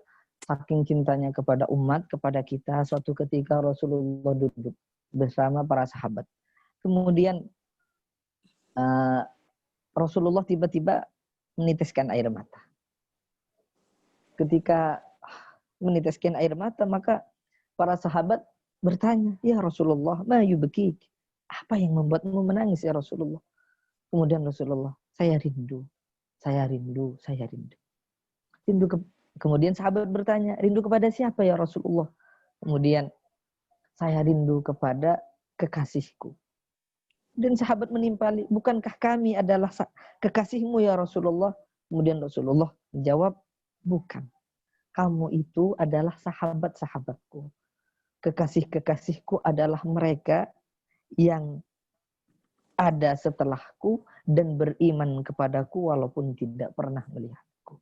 saking cintanya kepada umat, kepada kita, suatu ketika Rasulullah duduk bersama para sahabat. Kemudian Rasulullah tiba-tiba meniteskan air mata. Ketika meniteskan air mata, maka para sahabat bertanya, "Ya Rasulullah, ma yubkik?" Apa yang membuatmu menangis ya Rasulullah? Kemudian Rasulullah, saya rindu. Kemudian sahabat bertanya, rindu kepada siapa ya Rasulullah? Kemudian, saya rindu kepada kekasihku. Dan sahabat menimpali, bukankah kami adalah kekasihmu ya Rasulullah? Kemudian Rasulullah menjawab, bukan. Kamu itu adalah sahabat-sahabatku. Kekasih-kekasihku adalah mereka yang ada setelahku dan beriman kepadaku walaupun tidak pernah melihatku.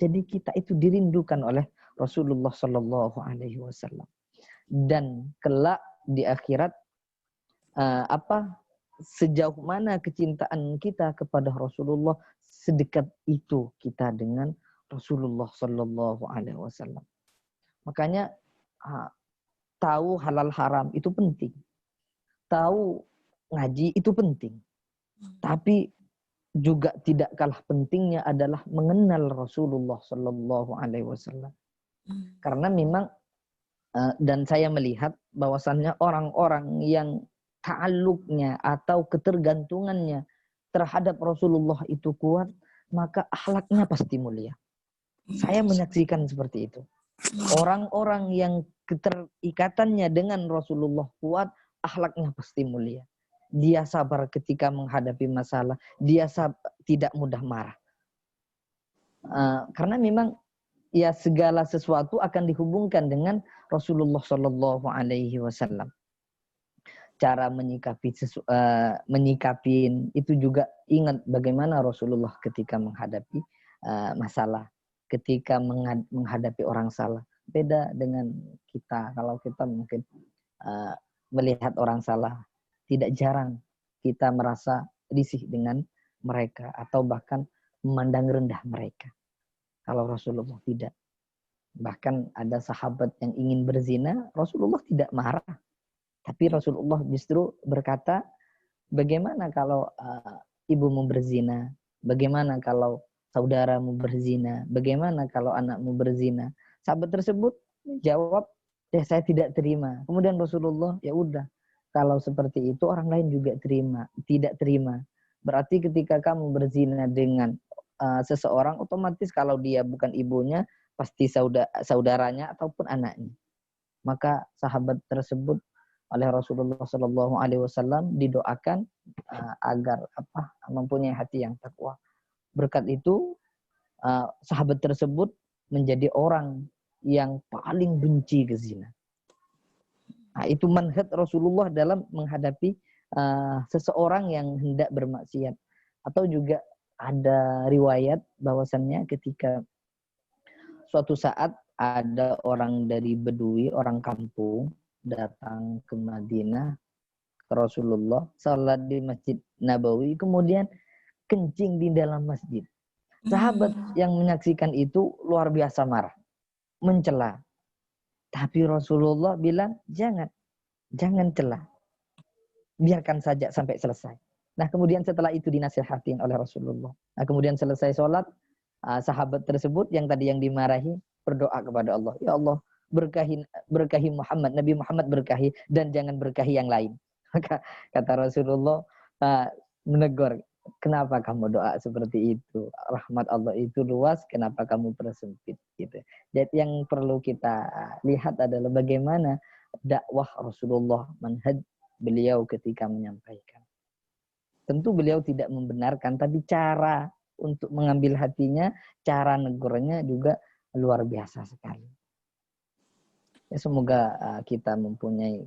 Jadi kita itu dirindukan oleh Rasulullah Shallallahu Alaihi Wasallam. Dan kelak di akhirat sejauh mana kecintaan kita kepada Rasulullah, sedekat itu kita dengan Rasulullah Shallallahu Alaihi Wasallam. Makanya tahu halal haram itu penting. Tahu ngaji itu penting. Tapi juga tidak kalah pentingnya adalah mengenal Rasulullah Shallallahu Alaihi Wasallam. Karena memang dan saya melihat bahwasannya orang-orang yang ta'alluqnya atau ketergantungannya terhadap Rasulullah itu kuat, maka akhlaknya pasti mulia. Saya menyaksikan seperti itu. Orang-orang yang keterikatannya dengan Rasulullah kuat, akhlaknya pasti mulia. Dia sabar ketika menghadapi masalah. Dia tidak mudah marah. Karena memang ya segala sesuatu akan dihubungkan dengan Rasulullah Shallallahu Alaihi Wasallam. Cara menyikapin itu juga ingat bagaimana Rasulullah ketika menghadapi masalah, ketika menghadapi orang salah. Beda dengan kita. Kalau kita mungkin melihat orang salah, tidak jarang kita merasa risih dengan mereka atau bahkan memandang rendah mereka. Kalau Rasulullah tidak. Bahkan ada sahabat yang ingin berzina, Rasulullah tidak marah. Tapi Rasulullah justru berkata, bagaimana kalau ibumu berzina? Bagaimana kalau saudaramu berzina? Bagaimana kalau anakmu berzina? Sahabat tersebut jawab, ya saya tidak terima. Kemudian Rasulullah, ya udah. Kalau seperti itu orang lain juga tidak terima. Berarti ketika kamu berzina dengan seseorang, otomatis kalau dia bukan ibunya, pasti saudaranya ataupun anaknya. Maka sahabat tersebut oleh Rasulullah Shallallahu Alaihi Wasallam didoakan agar mempunyai hati yang takwa. Berkat itu sahabat tersebut menjadi orang yang paling benci ke zina. Nah, itu manhaj Rasulullah dalam menghadapi seseorang yang hendak bermaksiat. Atau juga ada riwayat bahwasannya ketika suatu saat ada orang dari Bedui, orang kampung, datang ke Madinah, ke Rasulullah, salat di Masjid Nabawi, kemudian kencing di dalam masjid. Sahabat yang menyaksikan itu luar biasa marah, mencela. Tapi Rasulullah bilang, jangan cela. Biarkan saja sampai selesai. Nah, kemudian setelah itu dinasihatin oleh Rasulullah. Nah, kemudian selesai sholat, sahabat tersebut yang tadi yang dimarahi berdoa kepada Allah. Ya Allah, berkahi Muhammad, Nabi Muhammad berkahi, dan jangan berkahi yang lain. Maka kata Rasulullah menegur, kenapa kamu doa seperti itu? Rahmat Allah itu luas, kenapa kamu persempit? Gitu. Jadi yang perlu kita lihat adalah bagaimana dakwah Rasulullah, manhaj beliau ketika menyampaikan. Tentu beliau tidak membenarkan, tapi cara untuk mengambil hatinya, cara negurnya juga luar biasa sekali. Ya, semoga kita mempunyai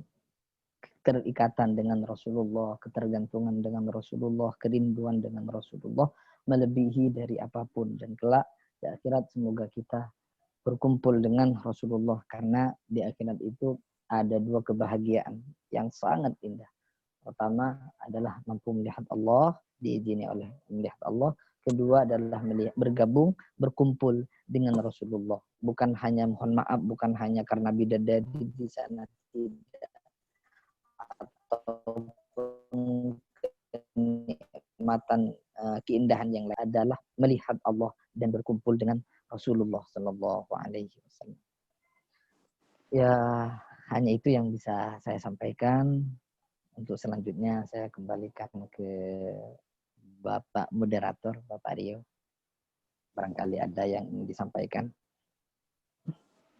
keterikatan dengan Rasulullah, ketergantungan dengan Rasulullah, kerinduan dengan Rasulullah melebihi dari apapun, dan kelak di akhirat semoga kita berkumpul dengan Rasulullah, karena di akhirat itu ada dua kebahagiaan yang sangat indah. Pertama adalah mampu melihat Allah, diizini oleh melihat Allah. Kedua adalah bergabung, berkumpul dengan Rasulullah. Bukan hanya, mohon maaf, bukan hanya karena bidadari di sana, tidak. Ataupun kenikmatan, keindahan yang lain adalah melihat Allah dan berkumpul dengan Rasulullah Sallallahu Alaihi Wasallam. Ya, hanya itu yang bisa saya sampaikan. Untuk selanjutnya saya kembalikan ke Bapak Moderator, Bapak Rio. Barangkali ada yang ingin disampaikan.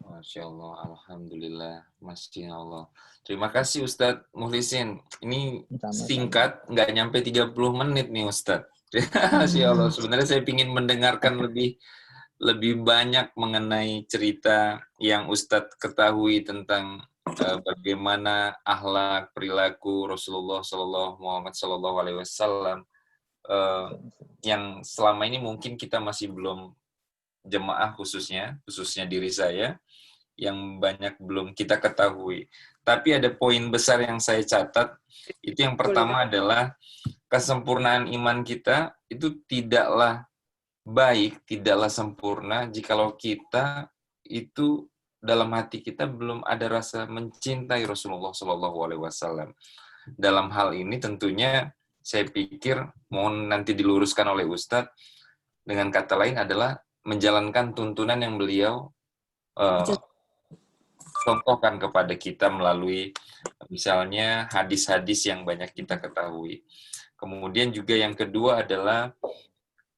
Masya Allah, Alhamdulillah, Masya Allah. Terima kasih Ustadz Muhlisin. Ini singkat, nggak nyampe 30 menit nih Ustadz. Masya Allah, sebenarnya saya ingin mendengarkan lebih banyak mengenai cerita yang Ustadz ketahui tentang bagaimana akhlak, perilaku Rasulullah Sallallahu Alaihi Wasallam yang selama ini mungkin kita masih belum, jemaah khususnya diri saya, yang banyak belum kita ketahui. Tapi ada poin besar yang saya catat, itu yang pertama adalah kesempurnaan iman kita itu tidaklah baik, tidaklah sempurna jikalau kita itu dalam hati kita belum ada rasa mencintai Rasulullah SAW. Dalam hal ini tentunya saya pikir, mohon nanti diluruskan oleh Ustadz, dengan kata lain adalah menjalankan tuntunan yang beliau contohkan kepada kita melalui misalnya hadis-hadis yang banyak kita ketahui. Kemudian juga yang kedua adalah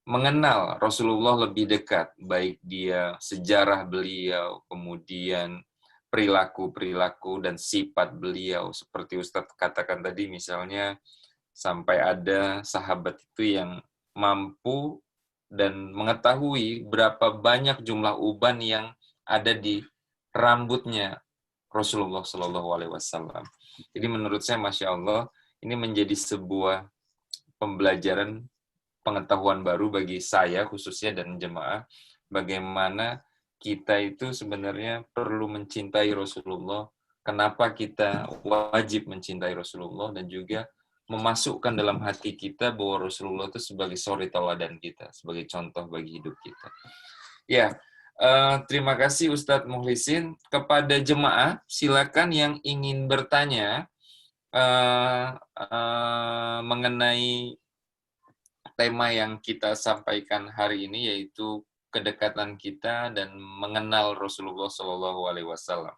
mengenal Rasulullah lebih dekat, baik dia sejarah beliau, kemudian perilaku-perilaku dan sifat beliau. Seperti Ustadz katakan tadi, misalnya sampai ada sahabat itu yang mampu dan mengetahui berapa banyak jumlah uban yang ada di rambutnya Rasulullah SAW. Jadi menurut saya, Masya Allah, ini menjadi sebuah pembelajaran, pengetahuan baru bagi saya khususnya dan jemaah, bagaimana kita itu sebenarnya perlu mencintai Rasulullah, kenapa kita wajib mencintai Rasulullah, dan juga memasukkan dalam hati kita bahwa Rasulullah itu sebagai suri tauladan kita, sebagai contoh bagi hidup kita. Ya, terima kasih Ustadz Muhlisin. Kepada jemaah, silakan yang ingin bertanya mengenai tema yang kita sampaikan hari ini, yaitu kedekatan kita dan mengenal Rasulullah SAW.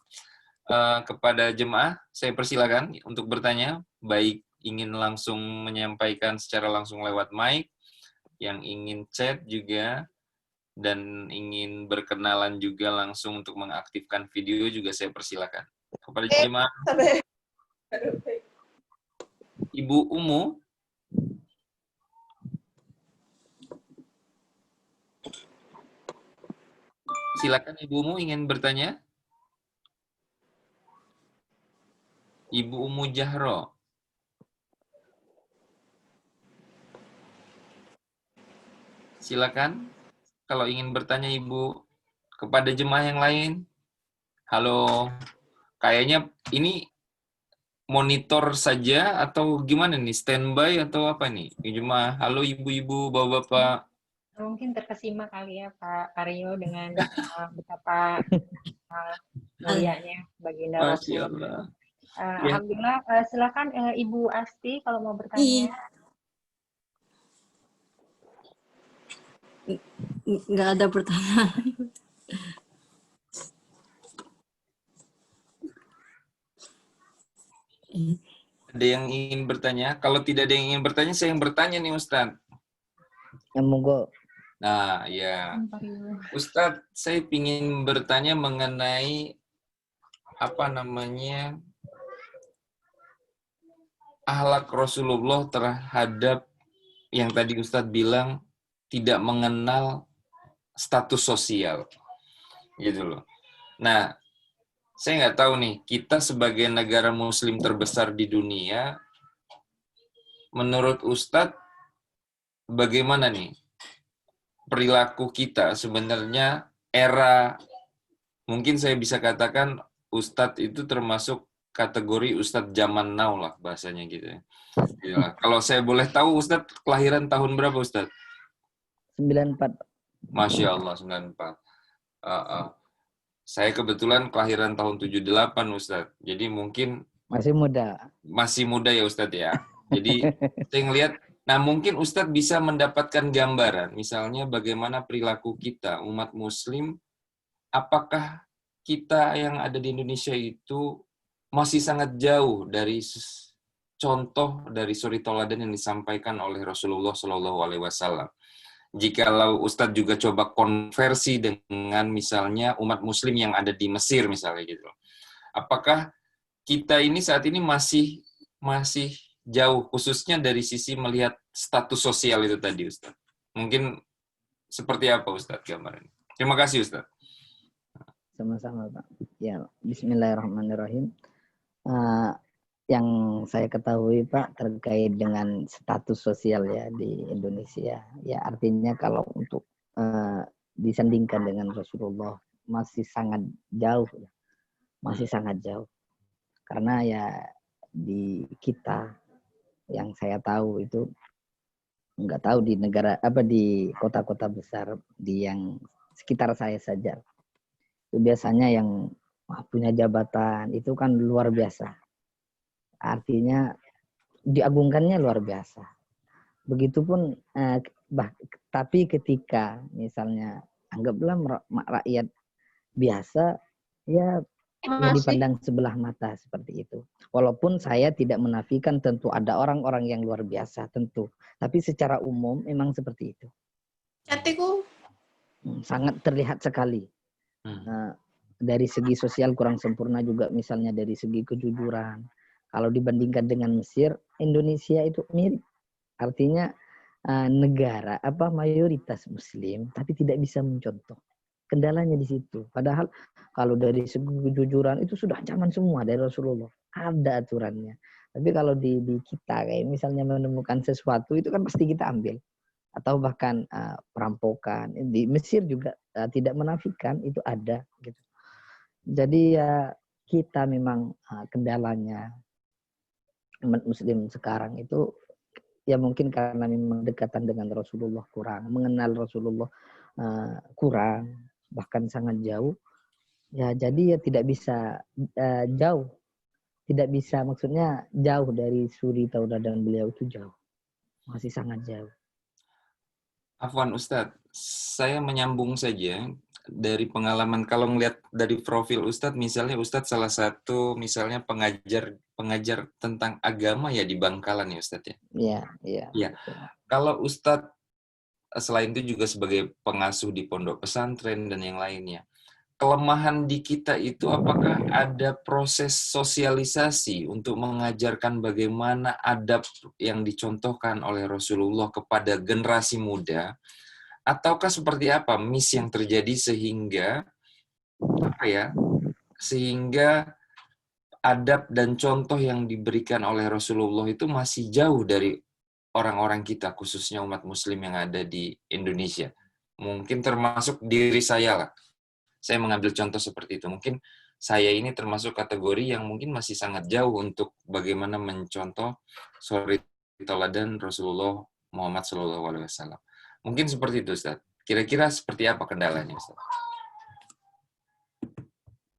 Kepada jemaah, saya persilakan untuk bertanya, baik ingin langsung menyampaikan secara langsung lewat mic, yang ingin chat juga, dan ingin berkenalan juga langsung untuk mengaktifkan video juga saya persilakan. Kepada jemaah, Ibu Umu, silakan Ibumu ingin bertanya. Ibu Umu Jahro. Silakan kalau ingin bertanya Ibu. Kepada jemaah yang lain. Halo. Kayaknya ini monitor saja atau gimana nih? Standby atau apa nih? Jemaah. Halo Ibu-ibu, Bapak-bapak. Mungkin terkesima kali ya Pak Aryo dengan betapa mulianya baginda Rasulullah. Alhamdulillah, silakan Ibu Asti kalau mau bertanya. Nggak ada pertanyaan. Ada yang ingin bertanya? Kalau tidak ada yang ingin bertanya, saya yang bertanya nih Ustadz. Monggo. Nah, ya. Ustadz, saya ingin bertanya mengenai akhlak Rasulullah terhadap yang tadi Ustadz bilang tidak mengenal status sosial. Gitu loh. Nah, saya nggak tahu nih, kita sebagai negara muslim terbesar di dunia, menurut Ustadz, bagaimana nih perilaku kita sebenarnya era, mungkin saya bisa katakan Ustadz itu termasuk kategori Ustadz zaman now lah bahasanya gitu ya. Ya, kalau saya boleh tahu Ustadz kelahiran tahun berapa Ustadz? 94. Masya Allah 94. Saya kebetulan kelahiran tahun 78 Ustadz. Jadi mungkin Masih muda. masih muda ya Ustadz ya. Jadi saya ngelihat, nah mungkin Ustadz bisa mendapatkan gambaran, misalnya bagaimana perilaku kita umat Muslim, apakah kita yang ada di Indonesia itu masih sangat jauh dari contoh dari suri toladan yang disampaikan oleh Rasulullah Shallallahu Alaihi Wasallam. Jikalau Ustadz juga coba konversi dengan misalnya umat Muslim yang ada di Mesir misalnya gitu, apakah kita ini saat ini masih jauh, khususnya dari sisi melihat status sosial itu tadi, Ustadz? Mungkin seperti apa, Ustadz, gambarannya? Terima kasih, Ustadz. Sama-sama, Pak. Ya, bismillahirrahmanirrahim. Yang saya ketahui, Pak, terkait dengan status sosial ya di Indonesia, ya artinya kalau untuk disandingkan dengan Rasulullah masih sangat jauh, ya. Masih sangat jauh. Karena ya di kita yang saya tahu itu nggak tahu di negara apa di kota-kota besar di yang sekitar saya saja itu biasanya yang punya jabatan itu kan luar biasa, artinya diagungkannya luar biasa. Begitupun tapi ketika misalnya anggaplah rakyat biasa ya dipandang sebelah mata seperti itu. Walaupun saya tidak menafikan tentu ada orang-orang yang luar biasa tentu, tapi secara umum memang seperti itu. Cantikku. Sangat terlihat sekali. Dari segi sosial kurang sempurna juga, misalnya dari segi kejujuran. Kalau dibandingkan dengan Mesir, Indonesia itu mirip. Artinya negara mayoritas Muslim, tapi tidak bisa mencontoh. Kendalanya di situ. Padahal kalau dari segi kejujuran itu sudah zaman semua dari Rasulullah. Ada aturannya. Tapi kalau di kita kayak misalnya menemukan sesuatu itu kan pasti kita ambil. Atau bahkan perampokan. Di Mesir juga tidak menafikan itu ada. Gitu. Jadi ya kita memang kendalanya umat Muslim sekarang itu ya mungkin karena memang dekatan dengan Rasulullah kurang. Mengenal Rasulullah kurang. Bahkan sangat jauh, ya jadi ya tidak bisa jauh, tidak bisa maksudnya jauh dari suri tauladan beliau itu jauh, masih sangat jauh. Afwan Ustadz, saya menyambung saja dari pengalaman kalau melihat dari profil Ustadz, misalnya Ustadz salah satu misalnya pengajar tentang agama ya di Bangkalan ya Ustadz ya. Iya, iya. Ya. Kalau Ustadz selain itu juga sebagai pengasuh di pondok pesantren dan yang lainnya. Kelemahan di kita itu apakah ada proses sosialisasi untuk mengajarkan bagaimana adab yang dicontohkan oleh Rasulullah kepada generasi muda? Ataukah seperti apa miss yang terjadi sehingga sehingga adab dan contoh yang diberikan oleh Rasulullah itu masih jauh dari orang-orang kita, khususnya umat Muslim yang ada di Indonesia. Mungkin termasuk diri saya lah. Saya mengambil contoh seperti itu. Mungkin saya ini termasuk kategori yang mungkin masih sangat jauh untuk bagaimana mencontoh suri tauladan Rasulullah Muhammad SAW. Mungkin seperti itu, Ustaz. Kira-kira seperti apa kendalanya, Ustaz?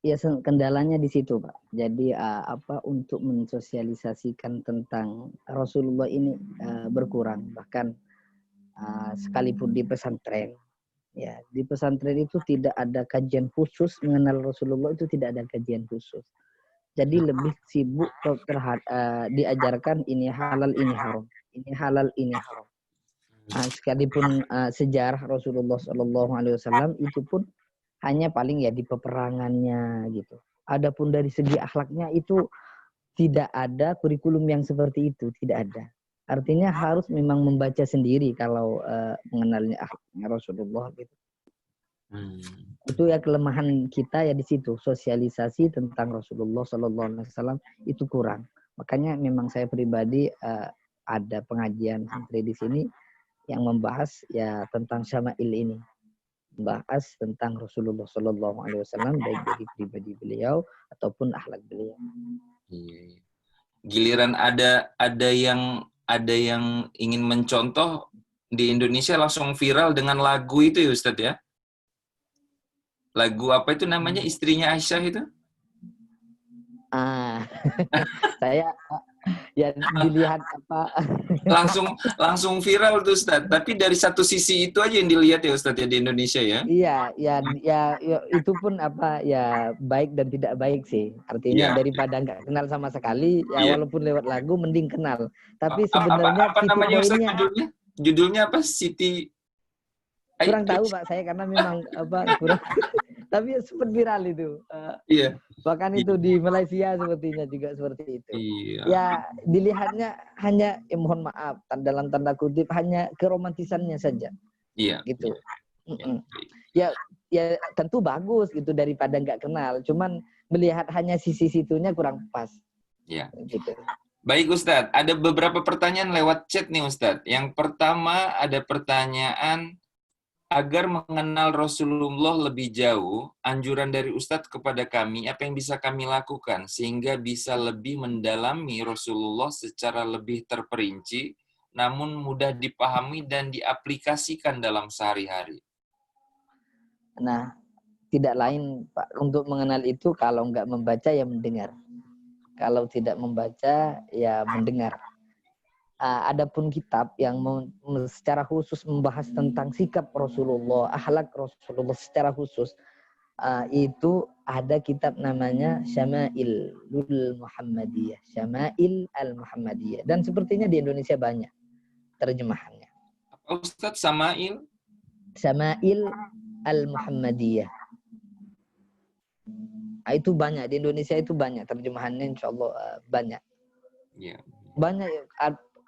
Ya, kendalanya di situ, Pak. Jadi untuk mensosialisasikan tentang Rasulullah ini berkurang. Bahkan sekalipun di pesantren, ya di pesantren itu tidak ada kajian khusus mengenal Rasulullah, itu tidak ada kajian khusus. Jadi lebih sibuk diajarkan ini halal, ini haram, ini halal, ini haram. Sekalipun sejarah Rasulullah SAW itu pun hanya paling ya di peperangannya gitu. Adapun dari segi akhlaknya itu tidak ada kurikulum yang seperti itu, tidak ada. Artinya harus memang membaca sendiri kalau mengenalnya akhlaknya Rasulullah gitu. Itu ya kelemahan kita ya di situ, sosialisasi tentang Rasulullah SAW itu kurang. Makanya memang saya pribadi ada pengajian santri di sini yang membahas ya tentang syama'il ini. Bahas tentang Rasulullah SAW baik dari pribadi beliau ataupun akhlak beliau. Iya. Giliran ada yang ingin mencontoh di Indonesia langsung viral dengan lagu itu ya Ustadz ya. Lagu apa itu namanya, istrinya Aisyah itu? Saya ya dilihat apa langsung viral tuh Ustadz. Tapi dari satu sisi itu aja yang dilihat ya Ustadz ya di Indonesia ya. Iya, ya itu pun apa ya baik dan tidak baik sih. Artinya daripada nggak kenal sama sekali, ya walaupun lewat lagu mending kenal. Tapi sebenarnya apa namanya Ustadz judulnya? Judulnya apa? Siti kurang tahu Pak saya karena memang apa kurang tapi sempat viral itu. Iya. Bahkan itu di Malaysia sepertinya juga seperti itu. Iya. Ya dilihatnya hanya mohon maaf dalam tanda kutip hanya keromantisannya saja. Iya. Gitu. Iya. Ya tentu bagus gitu daripada nggak kenal. Cuman melihat hanya sisi situnya kurang pas. Iya. Gitu. Baik Ustadz, ada beberapa pertanyaan lewat chat nih Ustadz. Yang pertama ada pertanyaan, agar mengenal Rasulullah lebih jauh, anjuran dari Ustadz kepada kami, apa yang bisa kami lakukan sehingga bisa lebih mendalami Rasulullah secara lebih terperinci, namun mudah dipahami dan diaplikasikan dalam sehari-hari. Nah, tidak lain Pak, untuk mengenal itu kalau nggak membaca ya mendengar. Kalau tidak membaca ya mendengar. Adapun kitab yang secara khusus membahas tentang sikap Rasulullah, akhlak Rasulullah secara khusus, itu ada kitab namanya Syama'ilul Muhammadiyah, Syama'il al-Muhammadiyah. Dan sepertinya di Indonesia banyak terjemahannya. Apa Ustadz Sama'il? Syama'il al-Muhammadiyah. Itu banyak, di Indonesia itu banyak terjemahannya, insya Allah banyak. Yeah. Banyak.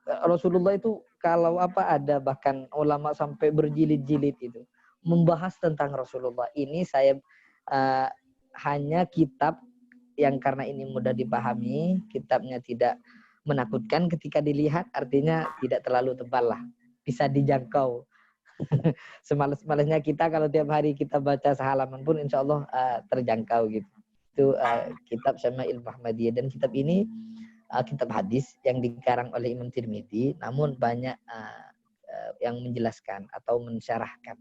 Rasulullah itu kalau apa ada bahkan ulama sampai berjilid-jilid itu membahas tentang Rasulullah. Ini saya hanya kitab yang karena ini mudah dipahami, kitabnya tidak menakutkan ketika dilihat, artinya tidak terlalu tebal lah, bisa dijangkau. Semales-malesnya kita kalau tiap hari kita baca sehalaman pun insya Allah terjangkau gitu. Itu kitab Syama'il Muhammadiyah, dan kitab ini kitab hadis yang dikarang oleh Imam Tirmidzi, namun banyak yang menjelaskan atau mensyarahkan,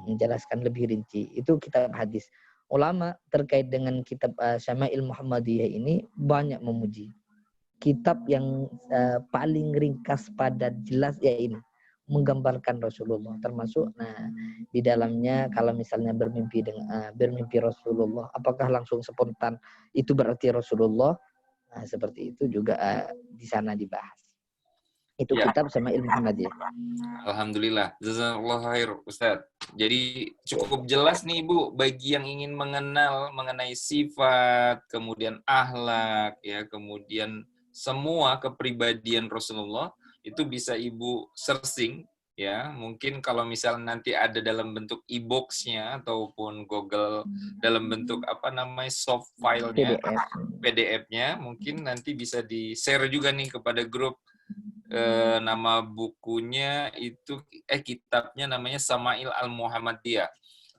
menjelaskan lebih rinci. Itu kitab hadis. Ulama terkait dengan kitab Syama'il Muhammadiyah ini banyak memuji. Kitab yang paling ringkas, padat, jelas ya ini, menggambarkan Rasulullah, termasuk di dalamnya kalau misalnya bermimpi Rasulullah, apakah langsung spontan itu berarti Rasulullah? Nah, seperti itu juga di sana dibahas. Itu kitab Syama'il Muhammadiyah. Alhamdulillah. Jazakallahu khair Ustaz. Jadi cukup jelas nih Ibu bagi yang ingin mengenal mengenai sifat, kemudian akhlak ya, kemudian semua kepribadian Rasulullah, itu bisa Ibu searching ya. Mungkin kalau misalnya nanti ada dalam bentuk e-box-nya ataupun Google dalam bentuk apa namanya soft file-nya, PDF-nya, mungkin nanti bisa di-share juga nih kepada grup. Nama bukunya itu kitabnya namanya Syama'il al-Muhammadiyah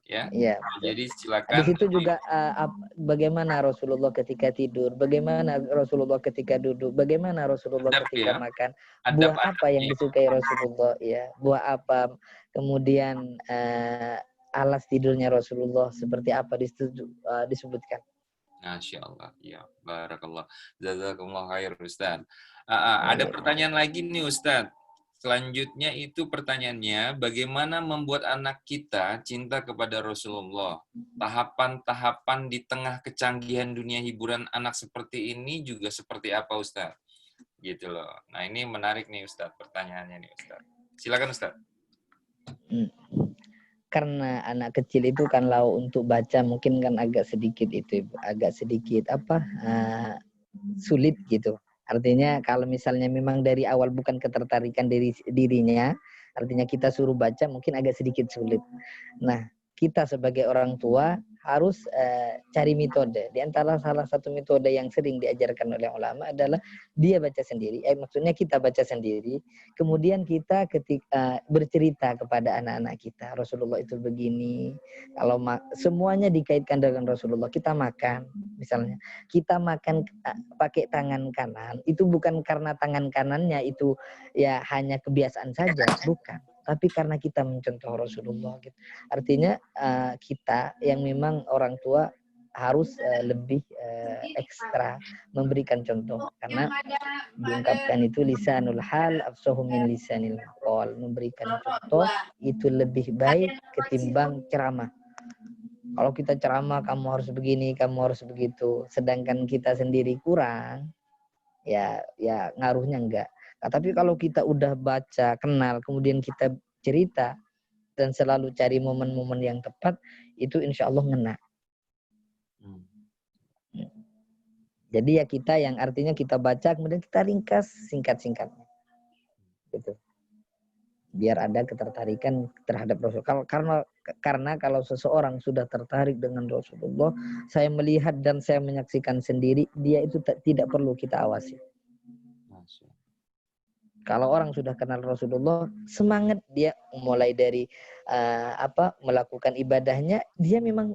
ya. Iya. Jadi silakan. Di situ juga bagaimana Rasulullah ketika tidur, bagaimana Rasulullah ketika duduk, bagaimana Rasulullah ketika makan, buah apa yang disukai Rasulullah ya, buah apa, kemudian alas tidurnya Rasulullah seperti apa disebutkan. Masya Allah, ya, barakallah, jazakumullah khair Ustaz. Ada pertanyaan lagi nih Ustaz. Selanjutnya itu pertanyaannya, bagaimana membuat anak kita cinta kepada Rasulullah? Tahapan-tahapan di tengah kecanggihan dunia hiburan anak seperti ini juga seperti apa Ustaz? Gitu loh. Nah ini menarik nih Ustaz, pertanyaannya nih Ustaz. Silakan Ustaz. Karena anak kecil itu kan untuk baca mungkin kan agak sedikit sulit gitu. Artinya kalau misalnya memang dari awal bukan ketertarikan dirinya, artinya kita suruh baca mungkin agak sedikit sulit. Nah, kita sebagai orang tua harus cari metode. Di antara salah satu metode yang sering diajarkan oleh ulama adalah dia baca sendiri, maksudnya kita baca sendiri, kemudian kita ketika bercerita kepada anak-anak kita, Rasulullah itu begini, kalau semuanya dikaitkan dengan Rasulullah. Kita makan, misalnya, kita makan pakai tangan kanan, itu bukan karena tangan kanannya itu ya hanya kebiasaan saja, bukan. Tapi karena kita mencontoh Rasulullah. Gitu. Artinya kita yang memang orang tua harus lebih ekstra memberikan contoh. Karena diungkapkan itu lisanul hal afsahu min lisanil maqal. Memberikan contoh itu lebih baik ketimbang ceramah. Kalau kita ceramah, kamu harus begini, kamu harus begitu. Sedangkan kita sendiri kurang, ya ngaruhnya enggak. Nah, tapi kalau kita udah baca, kenal, kemudian kita cerita dan selalu cari momen-momen yang tepat, itu insya Allah ngena. Jadi ya kita yang artinya kita baca, kemudian kita ringkas singkat-singkatnya. Gitu. Biar ada ketertarikan terhadap Rasul. Karena kalau seseorang sudah tertarik dengan Rasulullah, saya melihat dan saya menyaksikan sendiri, dia itu tidak perlu kita awasi. Kalau orang sudah kenal Rasulullah, semangat dia mulai dari melakukan ibadahnya, dia memang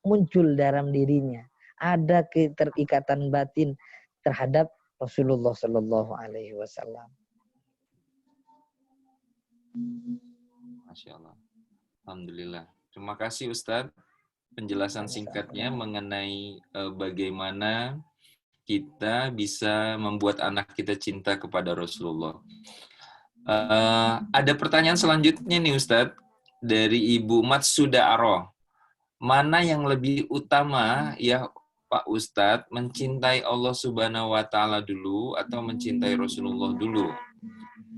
muncul dalam dirinya. Ada keterikatan batin terhadap Rasulullah Sallallahu Alaihi Wasallam. Masya Allah. Alhamdulillah. Terima kasih Ustadz penjelasan singkatnya mengenai bagaimana kita bisa membuat anak kita cinta kepada Rasulullah. Ada pertanyaan selanjutnya nih Ustadz dari Ibu Matsuda Aro. Mana yang lebih utama ya Pak Ustadz, mencintai Allah Subhanahu wa Ta'ala dulu atau mencintai Rasulullah dulu?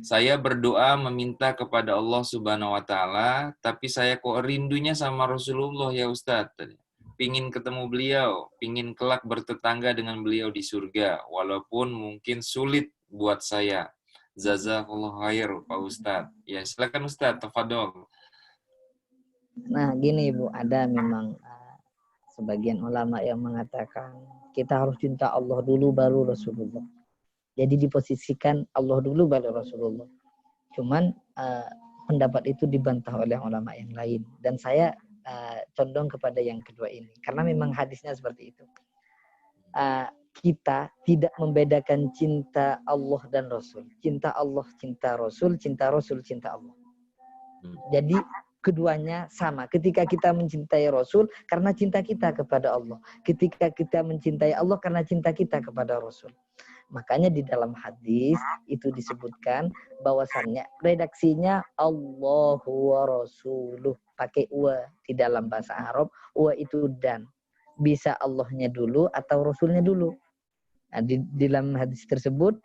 Saya berdoa meminta kepada Allah Subhanahu wa Ta'ala, tapi saya kok rindunya sama Rasulullah ya Ustadz. Pingin ketemu beliau, pingin kelak bertetangga dengan beliau di surga, walaupun mungkin sulit buat saya. Jazakallahu khair, Pak Ustadz. Ya, silakan Ustadz, tafadhol. Nah, gini Ibu, ada memang sebagian ulama yang mengatakan kita harus cinta Allah dulu baru Rasulullah. Jadi diposisikan Allah dulu baru Rasulullah. Cuman pendapat itu dibantah oleh ulama yang lain. Dan saya condong kepada yang kedua ini. Karena memang hadisnya seperti itu. Kita tidak membedakan cinta Allah dan Rasul. Cinta Allah, cinta Rasul, cinta Rasul, cinta Allah. Jadi keduanya sama. Ketika kita mencintai Rasul karena cinta kita kepada Allah. Ketika kita mencintai Allah karena cinta kita kepada Rasul. Makanya di dalam hadis itu disebutkan bahwasannya redaksinya Allahu wa Rasuluh. Pakai wa di dalam bahasa Arab. Wa itu dan. Bisa Allahnya dulu atau Rasulnya dulu. Nah, di dalam hadis tersebut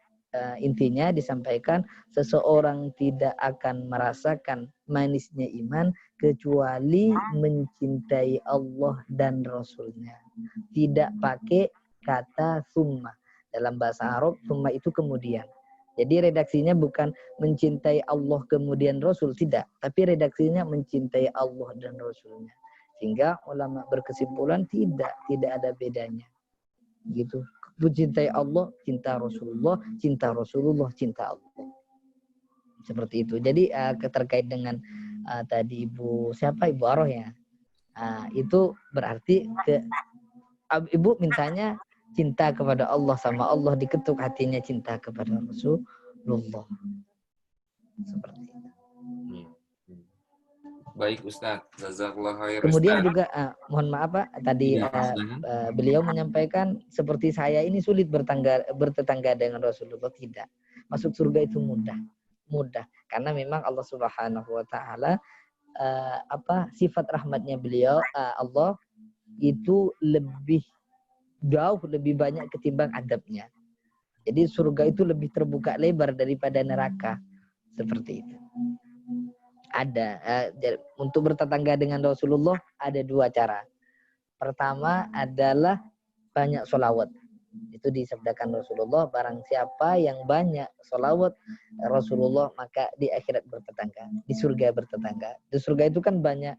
intinya disampaikan seseorang tidak akan merasakan manisnya iman kecuali mencintai Allah dan Rasulnya. Tidak pakai kata summa. Dalam bahasa Arab, summa itu kemudian. Jadi redaksinya bukan mencintai Allah kemudian Rasul, tidak. Tapi redaksinya mencintai Allah dan Rasulnya. Sehingga ulama berkesimpulan tidak ada bedanya. Gitu. Mencintai Allah, cinta Rasulullah, cinta Rasulullah, cinta Allah. Seperti itu. Jadi terkait dengan tadi Ibu Aroh ya. Itu berarti Ibu mintanya cinta kepada Allah sama Allah, diketuk hatinya cinta kepada Rasulullah. Seperti itu. Baik Ustadz, jazakallahu khair. Kemudian juga mohon maaf Pak, tadi beliau menyampaikan seperti saya ini sulit bertetangga dengan Rasulullah. Tidak. Masuk surga itu mudah. Karena memang Allah Subhanahu wa Ta'ala sifat rahmatnya beliau Allah itu jauh lebih banyak ketimbang adabnya. Jadi surga itu lebih terbuka lebar daripada neraka. Seperti itu. Ada untuk bertetangga dengan Rasulullah ada dua cara. Pertama adalah banyak sholawat. Itu disabdakan Rasulullah, barang siapa yang banyak sholawat Rasulullah maka di akhirat bertetangga, di surga bertetangga. Di surga itu kan banyak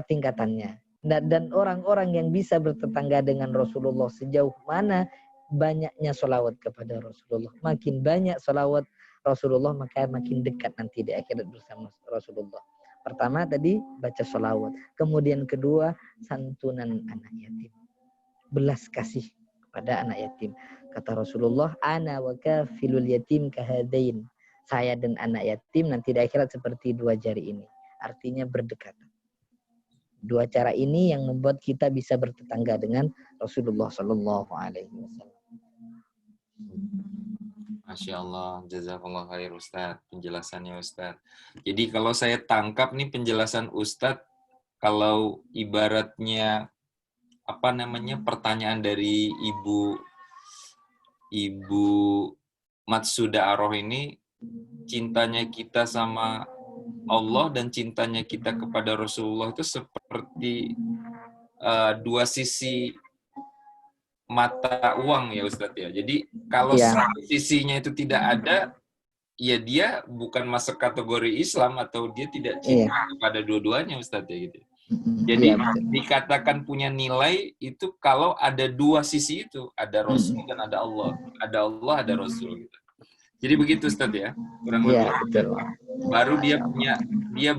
tingkatannya. Dan orang-orang yang bisa bertetangga dengan Rasulullah sejauh mana banyaknya sholawat kepada Rasulullah. Makin banyak sholawat Rasulullah, maka makin dekat nanti di akhirat bersama Rasulullah. Pertama tadi baca sholawat. Kemudian kedua, santunan anak yatim. Belas kasih kepada anak yatim. Kata Rasulullah, ana wa kafilul yatim kahadain. Saya dan anak yatim nanti di akhirat seperti dua jari ini. Artinya berdekatan. Dua cara ini yang membuat kita bisa bertetangga dengan Rasulullah Sallallahu Alaihi Wasallam. Masya Allah, jazakallah khair Ustadz, penjelasannya Ustadz. Jadi kalau saya tangkap nih penjelasan Ustadz, kalau ibaratnya pertanyaan dari Ibu Matsuda Aroh ini, cintanya kita sama Allah dan cintanya kita kepada Rasulullah itu seperti dua sisi mata uang ya Ustadz ya. Jadi kalau satu sisinya itu tidak ada, ya dia bukan masuk kategori Islam atau dia tidak cinta kepada dua-duanya Ustadz ya gitu. Jadi dikatakan punya nilai itu kalau ada dua sisi itu, ada Rasul dan ada Allah. Ada Allah, ada Rasul gitu. Jadi begitu Ustadz ya, kurang lebih. Betul. Baru dia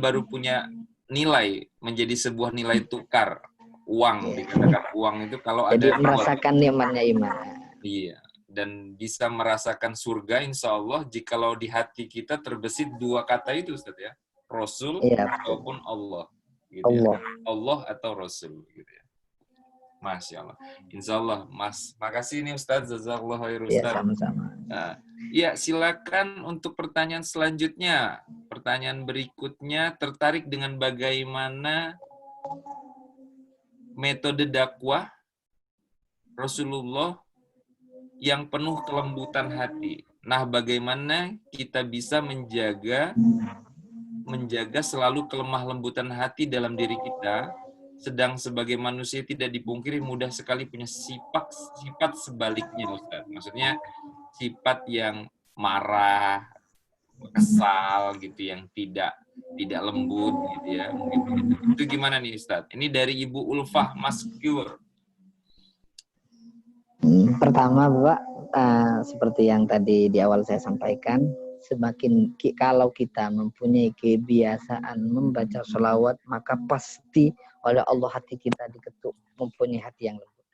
baru punya nilai, menjadi sebuah nilai tukar uang. Dikatakan uang itu kalau jadi ada merasakan nikmatnya iman. Iya, dan bisa merasakan surga insya Allah jikalau di hati kita terbesit dua kata itu Ustaz ya, Rasul ataupun Allah gitu Allah. Ya. Allah atau Rasul gitu ya. Masya Allah. Insya Allah, Mas. Makasih nih Ustaz. Jazakallah khair Ustaz. Ya, sama-sama. Ya, silakan untuk pertanyaan selanjutnya. Pertanyaan berikutnya tertarik dengan bagaimana metode dakwah Rasulullah yang penuh kelembutan hati. Nah, bagaimana kita bisa menjaga selalu kelemah lembutan hati dalam diri kita, sedang sebagai manusia tidak dipungkiri mudah sekali punya sifat sebaliknya Ustaz. Maksudnya sifat yang marah, kesal gitu, yang tidak lembut gitu ya. Itu gimana nih Ustaz? Ini dari Ibu Ulfah Maskur. Pertama Bapak, seperti yang tadi di awal saya sampaikan, kalau kita mempunyai kebiasaan membaca sholawat, maka pasti oleh Allah hati kita diketuk, mempunyai hati yang lembut.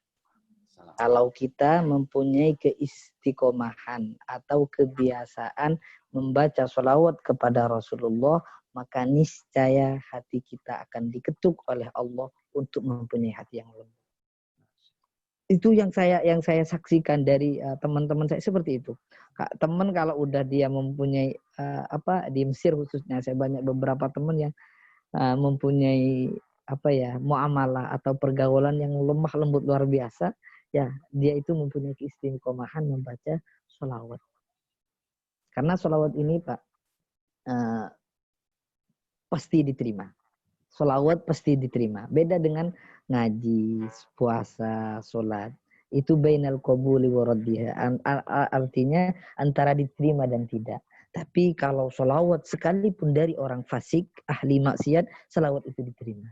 Kalau kita mempunyai keistiqomahan atau kebiasaan membaca sholawat kepada Rasulullah, maka niscaya hati kita akan diketuk oleh Allah untuk mempunyai hati yang lembut. Itu yang saya saksikan dari teman-teman saya seperti itu. Teman kalau udah dia mempunyai di Mesir khususnya, saya banyak beberapa teman yang mempunyai muamalah atau pergaulan yang lemah lembut luar biasa, ya dia itu mempunyai keistiqomahan membaca sholawat. Karena sholawat ini Pak pasti diterima. Sholawat pasti diterima. Beda dengan ngaji, puasa, sholat. Itu bainal qabuli wa raddiha. Artinya antara diterima dan tidak. Tapi kalau sholawat sekalipun dari orang fasik, ahli maksiat, sholawat itu diterima.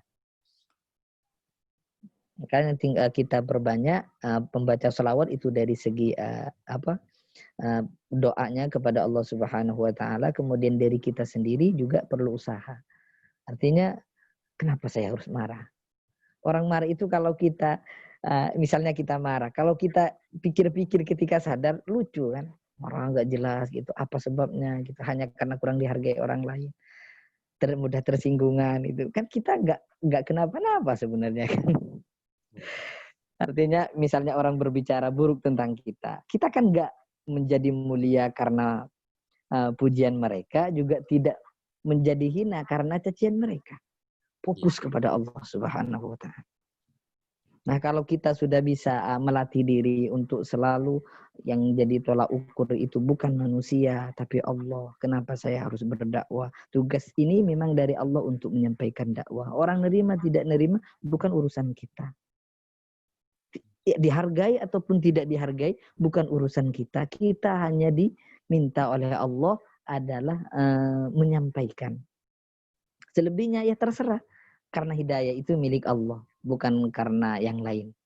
Makanya tinggal kita perbanyak pembaca sholawat itu dari segi doanya kepada Allah Subhanahu wa taala, kemudian dari kita sendiri juga perlu usaha. Artinya kenapa saya harus marah? Orang marah itu kalau kita misalnya kita marah, kalau kita pikir-pikir ketika sadar lucu kan, orang nggak jelas gitu, apa sebabnya gitu, hanya karena kurang dihargai orang lain, mudah tersinggungan itu kan, kita nggak kenapa-napa sebenarnya kan. Artinya misalnya orang berbicara buruk tentang kita kan nggak menjadi mulia karena pujian mereka, juga tidak menjadi hina karena cacian mereka. Fokus kepada Allah Subhanahu wa taala. Nah, kalau kita sudah bisa melatih diri untuk selalu yang jadi tolak ukur itu bukan manusia tapi Allah. Kenapa saya harus berdakwah? Tugas ini memang dari Allah untuk menyampaikan dakwah. Orang nerima tidak nerima bukan urusan kita. Dihargai ataupun tidak dihargai bukan urusan kita. Kita hanya diminta oleh Allah adalah menyampaikan. Selebihnya ya terserah. karena hidayah itu milik Allah, bukan karena yang lain.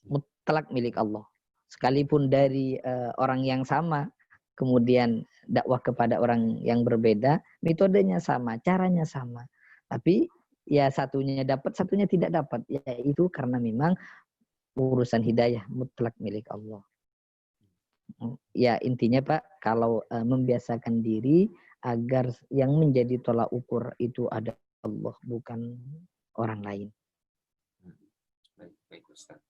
Mutlak milik Allah. Sekalipun dari orang yang sama, kemudian dakwah kepada orang yang berbeda, metodenya sama, caranya sama. Tapi ya satunya dapat, satunya tidak dapat. Yaitu karena memang urusan hidayah mutlak milik Allah. Ya intinya Pak, kalau membiasakan diri agar yang menjadi tolak ukur itu ada Allah, bukan orang lain. Baik Ustaz.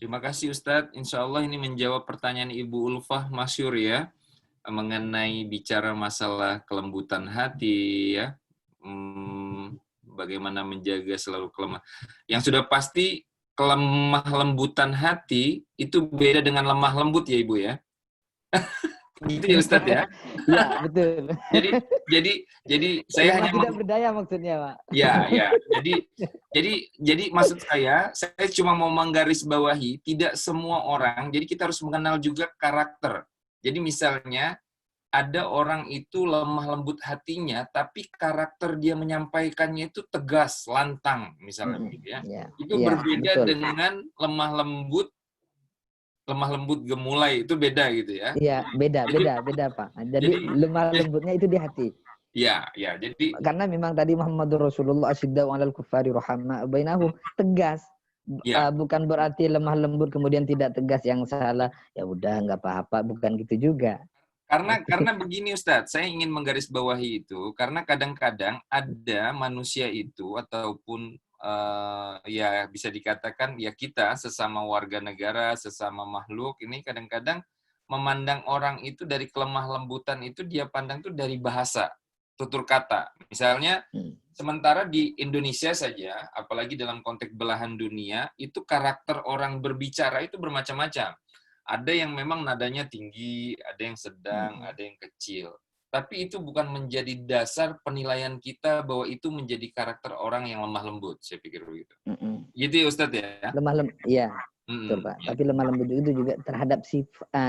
Terima kasih Ustadz. Insya Allah ini menjawab pertanyaan Ibu Ulfah Masyur ya, mengenai bicara masalah kelembutan hati ya, bagaimana menjaga selalu kelemah. Yang sudah pasti kelemah lembutan hati itu beda dengan lemah lembut ya Ibu ya. Gitu ya Ustadz ya. Ya betul. Jadi saya hanya tidak berdaya maksudnya Pak. Ya. Jadi maksud saya cuma mau menggarisbawahi tidak semua orang. Jadi kita harus mengenal juga karakter. Jadi misalnya ada orang itu lemah lembut hatinya, tapi karakter dia menyampaikannya itu tegas, lantang, misalnya begitu ya. Itu berbeda betul. Dengan lemah lembut gemulai, itu beda gitu ya. Iya, beda Pak. Jadi lemah lembutnya itu di hati. Iya, jadi karena memang tadi Muhammadur Rasulullah asyidda'u 'alal kuffari rahamma bainahum, tegas. Bukan berarti lemah lembut kemudian tidak tegas, yang salah ya udah nggak apa-apa, bukan gitu juga. Karena begini Ustadz, saya ingin menggarisbawahi itu karena kadang-kadang ada manusia itu ataupun ya bisa dikatakan ya kita sesama warga negara, sesama makhluk ini kadang-kadang memandang orang itu dari kelemah lembutan itu dia pandang itu dari bahasa, tutur kata. Misalnya sementara di Indonesia saja, apalagi dalam konteks belahan dunia, itu karakter orang berbicara itu bermacam-macam. Ada yang memang nadanya tinggi, ada yang sedang, ada yang kecil. Tapi itu bukan menjadi dasar penilaian kita bahwa itu menjadi karakter orang yang lemah lembut, saya pikir begitu. Gitu ya Ustadz ya? Lemah lembut, iya. Betul Pak. Tapi lemah lembut itu juga terhadap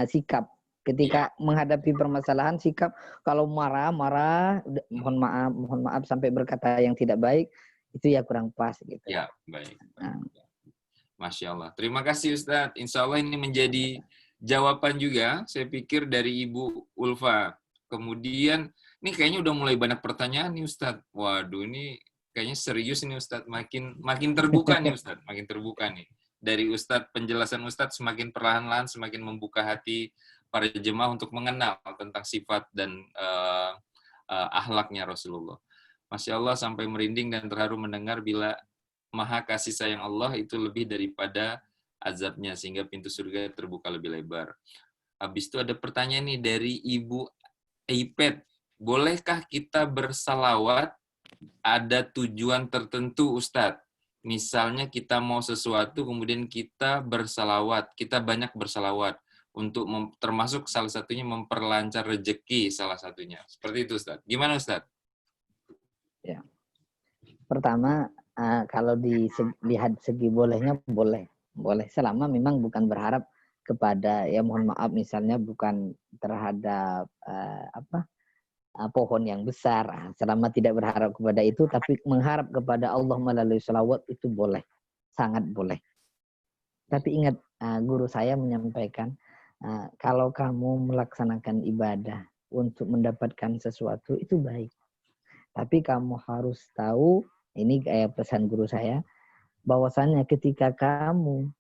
sikap. Ketika menghadapi permasalahan, sikap kalau marah, mohon maaf sampai berkata yang tidak baik, itu ya kurang pas gitu. Ya, baik. Masya Allah. Terima kasih Ustadz. Insya Allah ini menjadi jawaban juga, saya pikir dari Ibu Ulfa. Kemudian, ini kayaknya udah mulai banyak pertanyaan nih Ustadz. Waduh, ini kayaknya serius nih Ustadz. Makin terbuka nih Ustadz. Makin terbuka nih. Dari Ustadz, penjelasan Ustadz semakin perlahan-lahan, semakin membuka hati para jemaah untuk mengenal tentang sifat dan akhlaknya Rasulullah. Masya Allah, sampai merinding dan terharu mendengar bila Maha kasih sayang Allah itu lebih daripada azabnya, sehingga pintu surga terbuka lebih lebar. Habis itu ada pertanyaan nih dari Ibu iPad. Bolehkah kita bersalawat ada tujuan tertentu Ustadz? Misalnya kita mau sesuatu, kemudian kita bersalawat, kita banyak bersalawat untuk termasuk salah satunya memperlancar rezeki salah satunya. Seperti itu Ustadz. Gimana Ustadz? Ya. Pertama, kalau dilihat segi bolehnya, boleh selama memang bukan berharap kepada, ya mohon maaf misalnya bukan terhadap pohon yang besar, selama tidak berharap kepada itu tapi mengharap kepada Allah melalui sholawat, itu boleh, sangat boleh. Tapi ingat, guru saya menyampaikan, kalau kamu melaksanakan ibadah untuk mendapatkan sesuatu itu baik, tapi kamu harus tahu, ini kayak pesan guru saya, bahwasannya ketika kamu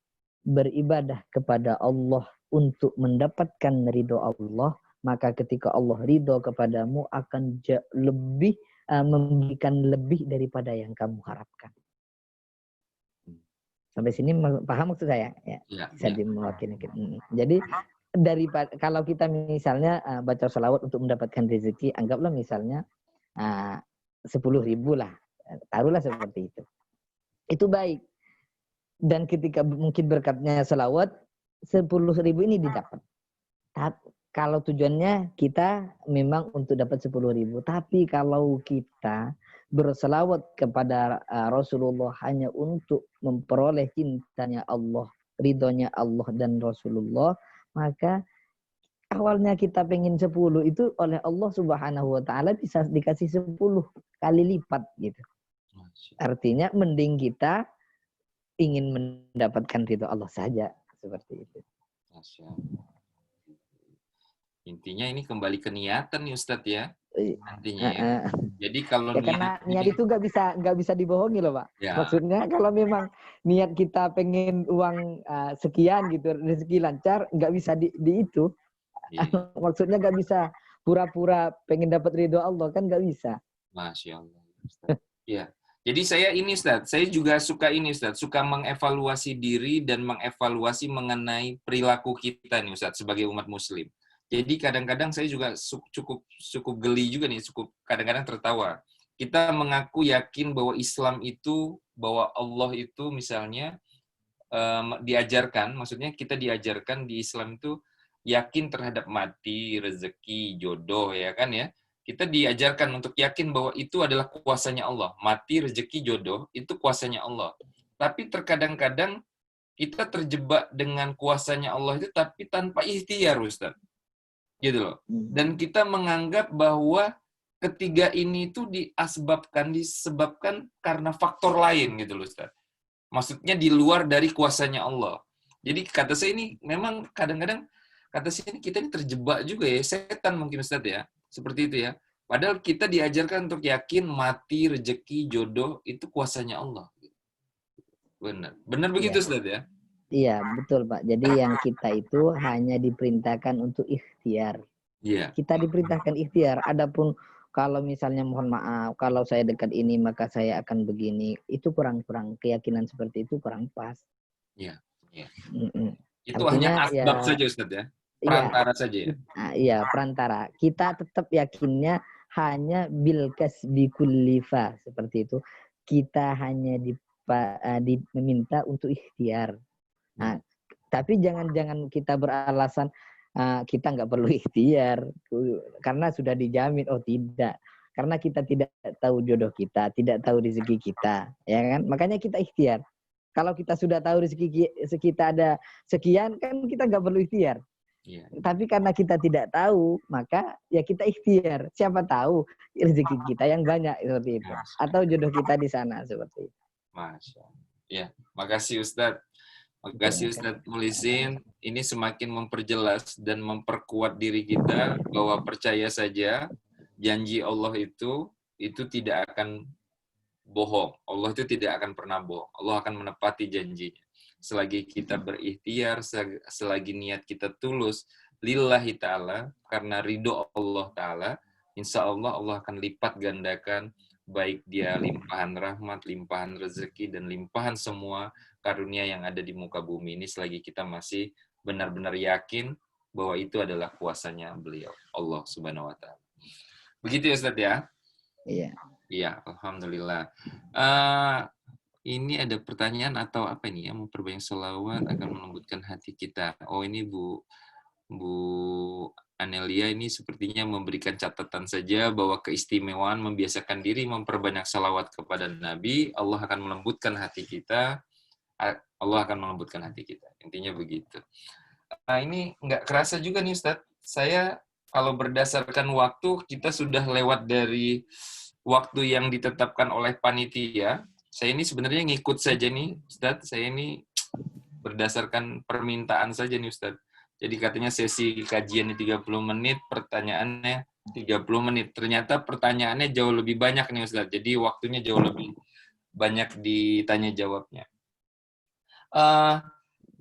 beribadah kepada Allah untuk mendapatkan ridho Allah, maka ketika Allah ridho kepadamu akan lebih memberikan lebih daripada yang kamu harapkan. Sampai sini paham maksud saya? Ya, bisa dimewakili. Jadi kalau kita misalnya baca sholawat untuk mendapatkan rezeki, anggaplah misalnya 10.000 lah. Taruhlah seperti itu. Itu baik. Dan ketika mungkin berkatnya selawat, 10.000 ini didapat. Kalau tujuannya kita memang untuk dapat 10.000. Tapi kalau kita berselawat kepada Rasulullah hanya untuk memperoleh cintanya Allah, ridhonya Allah dan Rasulullah, maka awalnya kita pengen 10 itu oleh Allah Subhanahu wa taala bisa dikasih 10 kali lipat gitu. Artinya mending kita ingin mendapatkan ridho Allah saja, seperti itu. Masya Allah. Intinya ini kembali ke niatan nih Ustadz ya. Nantinya ya. Jadi kalau ya, karena niat itu nggak bisa dibohongi loh Pak. Ya. Maksudnya kalau memang niat kita pengen uang sekian gitu, rezeki lancar, nggak bisa di itu. Ya. Maksudnya nggak bisa pura-pura pengen dapat ridho Allah, kan nggak bisa. Masya Allah. Ya. Jadi saya ini Ustadz, saya juga suka ini Ustadz, suka mengevaluasi diri dan mengevaluasi mengenai perilaku kita nih Ustadz sebagai umat muslim. Jadi kadang-kadang saya juga cukup geli juga nih, kadang-kadang tertawa. Kita mengaku yakin bahwa Islam itu, bahwa Allah itu misalnya diajarkan, maksudnya kita diajarkan di Islam itu yakin terhadap mati, rezeki, jodoh, ya kan ya. Kita diajarkan untuk yakin bahwa itu adalah kuasanya Allah. Mati, rezeki, jodoh, itu kuasanya Allah. Tapi terkadang-kadang kita terjebak dengan kuasanya Allah itu tapi tanpa ikhtiar, Ustaz. Gitu loh. Dan kita menganggap bahwa ketiga ini itu disebabkan karena faktor lain gitu loh, Ustaz. Maksudnya di luar dari kuasanya Allah. Jadi kata saya ini memang kadang-kadang kata saya ini kita ini terjebak juga ya, setan mungkin Ustaz ya. Seperti itu ya. Padahal kita diajarkan untuk yakin mati, rezeki, jodoh itu kuasanya Allah. Benar. Benar begitu Ustaz ya? Iya, betul Pak. Jadi yang kita itu hanya diperintahkan untuk ikhtiar. Iya. Kita diperintahkan ikhtiar. Adapun kalau misalnya mohon maaf, kalau saya dekat ini maka saya akan begini, itu kurang keyakinan seperti itu kurang pas. Iya. Iya. Artinya, Itu hanya asbab saja Ustaz ya. Perantara saja ya. Iya, perantara. Kita tetap yakinnya hanya bil kasbi kullifa seperti itu. Kita hanya diminta untuk ikhtiar. Nah, tapi jangan kita beralasan kita nggak perlu ikhtiar karena sudah dijamin. Oh tidak, karena kita tidak tahu jodoh kita, tidak tahu rezeki kita, ya kan? Makanya kita ikhtiar. Kalau kita sudah tahu rezeki kita ada sekian, kan kita nggak perlu ikhtiar. Yeah. Tapi karena kita tidak tahu, maka ya kita ikhtiar. Siapa tahu rezeki kita yang banyak seperti itu, atau jodoh kita di sana seperti itu. Masya Allah. Ya, makasih Ustadz. Makasih Ustadz Mulisin. Ini semakin memperjelas dan memperkuat diri kita bahwa percaya saja janji Allah itu tidak akan bohong. Allah itu tidak akan pernah bohong. Allah akan menepati janjinya. Selagi kita berikhtiar, selagi niat kita tulus, lillahi ta'ala, karena ridho Allah ta'ala, insya Allah Allah akan lipat gandakan, baik dia limpahan rahmat, limpahan rezeki, dan limpahan semua karunia yang ada di muka bumi ini selagi kita masih benar-benar yakin bahwa itu adalah kuasanya beliau, Allah Subhanahu wa Ta'ala. Begitu ya Ustaz ya? Iya. Iya, alhamdulillah. Ini ada pertanyaan atau apa ini ya? Memperbanyak selawat akan melembutkan hati kita. Oh, ini Bu Anelia ini sepertinya memberikan catatan saja bahwa keistimewaan membiasakan diri memperbanyak selawat kepada Nabi, Allah akan melembutkan hati kita. Allah akan melembutkan hati kita. Intinya begitu. Nah, ini nggak kerasa juga nih Ustadz. Saya kalau berdasarkan waktu, kita sudah lewat dari waktu yang ditetapkan oleh panitia. Saya ini sebenarnya ngikut saja nih Ustadz. Saya ini berdasarkan permintaan saja nih Ustadz. Jadi katanya sesi kajiannya 30 menit, pertanyaannya 30 menit. Ternyata pertanyaannya jauh lebih banyak nih Ustadz. Jadi waktunya jauh lebih banyak ditanya jawabnya.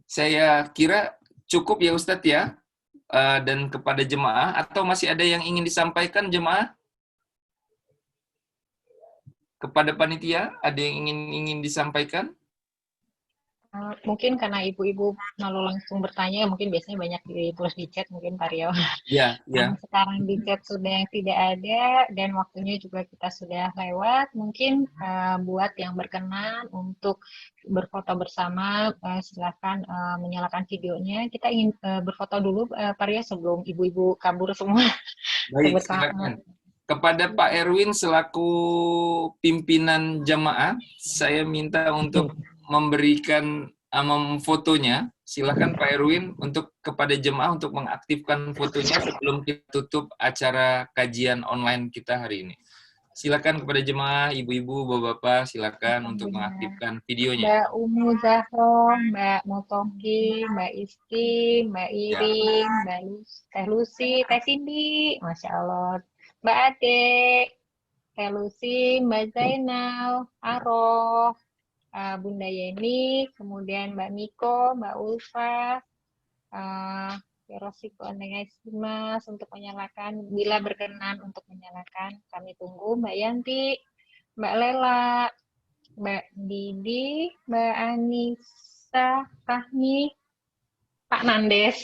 Saya kira cukup ya Ustadz ya, dan kepada jemaah, atau masih ada yang ingin disampaikan jemaah? Kepada panitia, ada yang ingin disampaikan? Mungkin karena ibu-ibu malu langsung bertanya, mungkin biasanya banyak ditulis di chat, mungkin Pak Rio. Iya, iya. Sekarang di chat sudah yang tidak ada, dan waktunya juga kita sudah lewat. Mungkin buat yang berkenan untuk berfoto bersama, silakan menyalakan videonya. Kita ingin berfoto dulu, Pak Rio, sebelum ibu-ibu kabur semua. Baik, silakan. Kepada Pak Erwin selaku pimpinan jamaah, saya minta untuk memberikan fotonya. Silakan Pak Erwin untuk kepada jemaah untuk mengaktifkan fotonya sebelum kita tutup acara kajian online kita hari ini. Silakan kepada jemaah, ibu-ibu, bapak-bapak, silakan untuk Alhamdulillah. mengaktifkan videonya. Mbak Umu Zahro, Mbak Motoki, Mbak Isti, Mbak Iring, Mbak Teh Lucy, Teh Cindy, Masya Allah. Mbak Ade, Teh Lucy, Mbak Zainal, Aroh, Bunda Yeni, kemudian Mbak Miko, Mbak Ulfa, Yerosiko Mas untuk menyalakan, bila berkenan untuk menyalakan, kami tunggu Mbak Yanti, Mbak Lela, Mbak Didi, Mbak Anissa, Fahmi, Pak Nandes.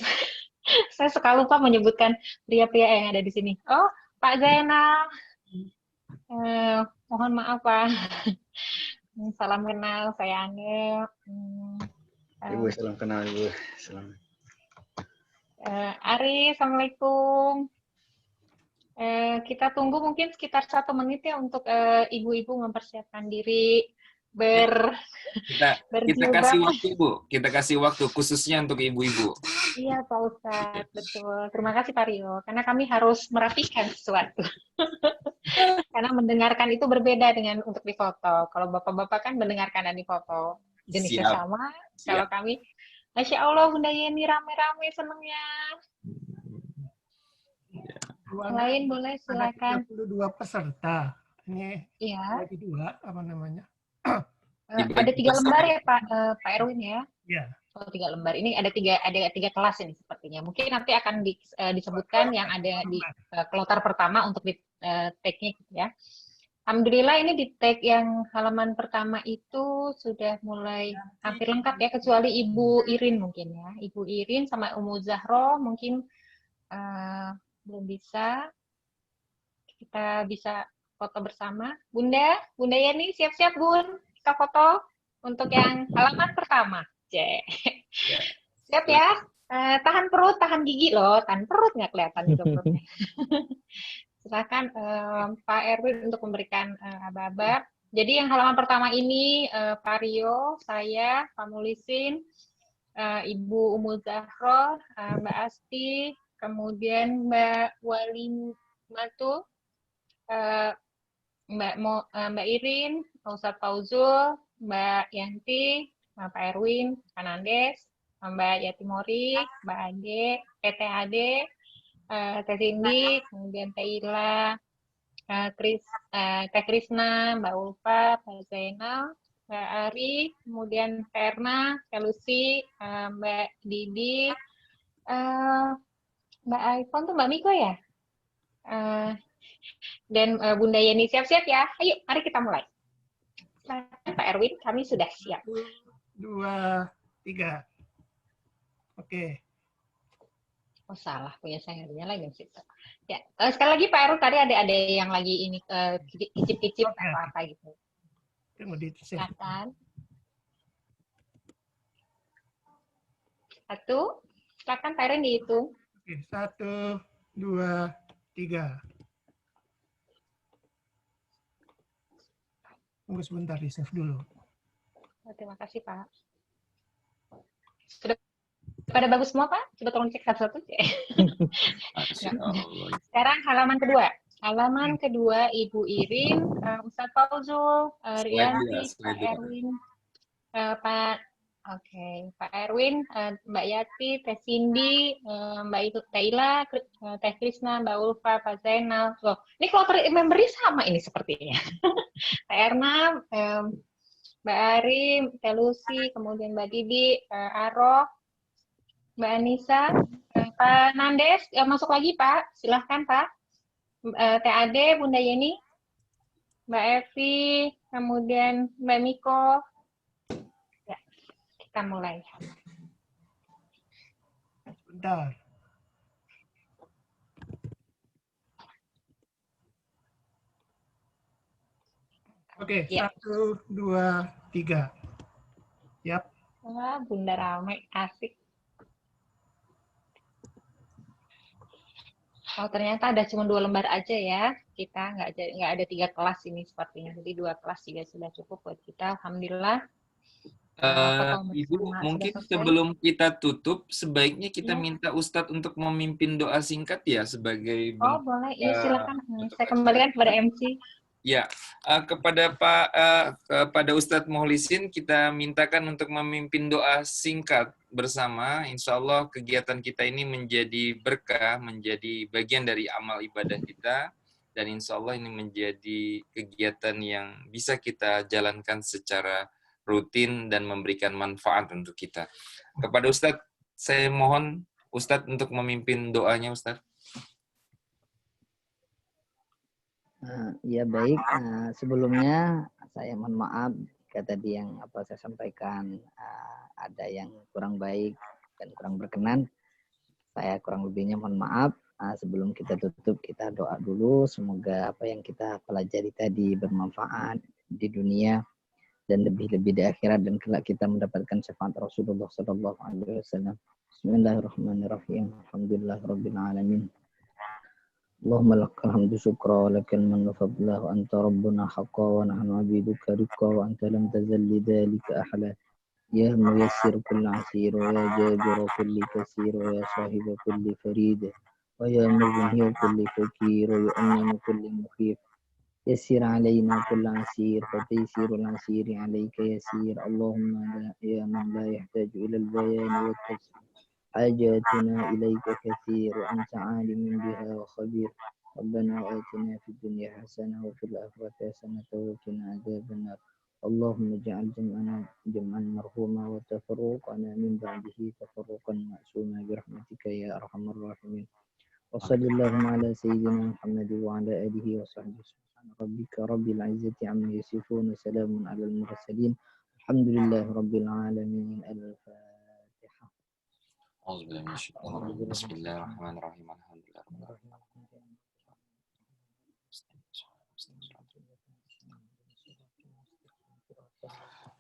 Saya suka lupa menyebutkan pria-pria yang ada di sini. Oh, Pak Zainal. Mohon maaf, Pak. Salam kenal, saya Angel. Ibu, salam kenal, Ibu. Salam. Ari, Assalamualaikum. Kita tunggu mungkin sekitar 1 menit ya untuk ibu-ibu mempersiapkan diri Kita kasih waktu, Bu. Kita kasih waktu khususnya untuk ibu-ibu. Iya, Pak Ustadz, betul. Terima kasih, Pak Rio. Karena kami harus merapikan sesuatu. Karena mendengarkan itu berbeda dengan untuk difoto. Kalau bapak-bapak kan mendengarkan dan difoto. Jenisnya sama. Kalau kami, Masya Allah, Bunda Yeni rame-rame senengnya. Lain boleh, silakan. Ada 32 peserta. Ini iya. Lagi 2, apa namanya? Ada 3 lembar ya Pak Erwin ya? Iya. Oh, 3 lembar. Ini ada tiga kelas ini sepertinya. Mungkin nanti akan disebutkan yang ada di kloter pertama untuk di tag-nya gitu ya. Alhamdulillah ini di tag yang halaman pertama itu sudah mulai hampir lengkap ya, kecuali Ibu Irin mungkin ya. Ibu Irin sama Umu Zahro mungkin belum bisa. Kita bisa foto bersama. Bunda Yeni siap-siap Bun. Kita foto untuk yang halaman pertama. Siap ya? Tahan perut, tahan gigi loh. Tahan perut nggak kelihatan juga perutnya. Silakan Pak Erwin untuk memberikan aba-aba. Jadi yang halaman pertama ini Pak Rio, saya, Pak Mulisin, Ibu Umu Zahro, Mbak Asti, kemudian Mbak Walimatu, Mbak Irin, Ustadz Fauzul, Mbak Yanti, Pak Erwin, Pak Nandes, Mbak Yatimori, Mbak Ade, Teh Ade, Teh Cindy, kemudian Teh Ila, Teh Krisna, Mbak Ulfa, Pak Zainal, Mbak Ari, kemudian Teh Erna, Teh Lucy, Mbak Didi, Mbak iPhone tuh Mbak Miko ya? Dan Bunda Yeni siap-siap ya. Ayo, mari kita mulai. Pak Erwin, kami sudah siap. 2, 3. Oke. Oh salah, punya saya lagi situ. Ya, sekali lagi Pak Erwin tadi ada yang lagi ini kicip-kicip atau apa gitu. Silakan. 1, silakan Pak Erwin dihitung. Oke, 1, 2, 3. Tunggu sebentar, di save dulu. Terima kasih Pak. Sudah pada bagus semua Pak? Coba tolong cek satu-satu. Sekarang halaman kedua. Halaman kedua Ibu Irin, Ustadz Fauzul, Rianti, Pak Erwin, Pak Erwin, Mbak Yati, Teh Cindy, Mbak Taila, Teh Krisna, Mbak Ulfa, Pak Zainal. Loh, ini kloter membernya sama ini sepertinya. Teh Erna, Mbak Ari, Teh Lucy, kemudian Mbak Didi, Aroh, Mbak Anissa, Pak Nandes, masuk lagi Pak, silahkan Pak. Teh Ade, Bunda Yeni, Mbak Evi, kemudian Mbak Miko. Ya, kita mulai. Bentar. Oke, ya. 1, 2, 3. Yap. Wah, Bunda rame, asik. Oh, ternyata ada cuma 2 lembar aja ya. Kita nggak ada 3 kelas ini sepertinya. Jadi 2 kelas juga sudah cukup buat kita. Alhamdulillah. Ibu, mungkin sebelum kita tutup, sebaiknya kita minta Ustadz untuk memimpin doa singkat ya sebagai. Oh, boleh. Ya, silakan. Saya kembalikan kepada MC. Ya, kepada Ustadz Mukhlisin kita mintakan untuk memimpin doa singkat bersama. Insya Allah kegiatan kita ini menjadi berkah, menjadi bagian dari amal ibadah kita, dan insya Allah ini menjadi kegiatan yang bisa kita jalankan secara rutin dan memberikan manfaat untuk kita. Kepada Ustadz, saya mohon Ustadz untuk memimpin doanya, Ustadz. Ya baik, sebelumnya saya mohon maaf jika tadi yang saya sampaikan ada yang kurang baik dan kurang berkenan. Saya kurang lebihnya mohon maaf. Sebelum kita tutup, kita doa dulu. Semoga apa yang kita pelajari tadi bermanfaat di dunia dan lebih-lebih di akhirat, dan kelak kita mendapatkan syafaat Rasulullah SAW. Bismillahirrahmanirrahim. Alhamdulillahirabbil alamin. Allahumma lakal hamdu syukra wa lakal mannu fadla wa anta rabbuna haqqa wa nahnu abiduka riqqa wa anta lam tazal lidhalika ahla ya muyassir kulli asir wa ya jabir kulli kasir wa ya sahiba kulli farid wa ya mughni kulli fakir wa ya anna kulli mukhif yassir alayna kulli asir fa taysirul asiri alayka yassir Allahumma ya man la yahtaju ila al-bayan wa at-tafsir حاجاتنا إليك كثير وأنت عالم بها وخبير ربنا آتنا في الدنيا حسنة وفي الآخرة حسنة وقنا عذاب النار اللهم اجعل جمعا مرحوما وتفرقنا من بعده تفرقا معصوما برحمتك يا أرحم الراحمين وصل اللهم على سيدنا محمد وعلى آله وصحبه سبحان ربك رب العزة عما يصفون وسلام على المرسلين الحمد لله رب العالمين. Bismillahirrahmanirrahim.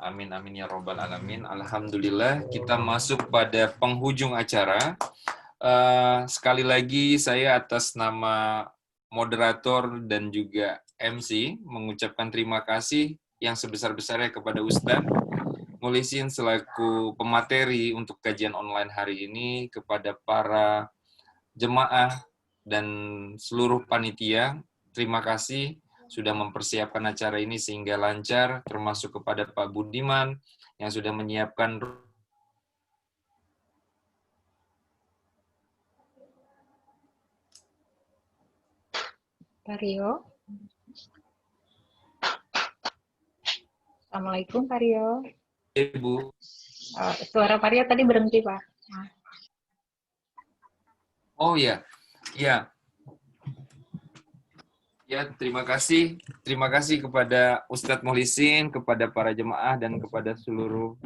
Amin amin ya robbal alamin. Alhamdulillah, kita masuk pada penghujung acara. Sekali lagi saya atas nama moderator dan juga MC mengucapkan terima kasih yang sebesar-besarnya kepada Ustadz Mukhlisin selaku pemateri untuk kajian online hari ini, kepada para jemaah dan seluruh panitia. Terima kasih sudah mempersiapkan acara ini sehingga lancar, termasuk kepada Pak Budiman yang sudah menyiapkan Pak Rio. Assalamualaikum Pak Rio. Ibu. Suara Pak Rio tadi berhenti, Pak. Oh ya, ya. Ya, terima kasih. Terima kasih kepada Ustadz Mukhlisin, kepada para jemaah, dan kepada seluruh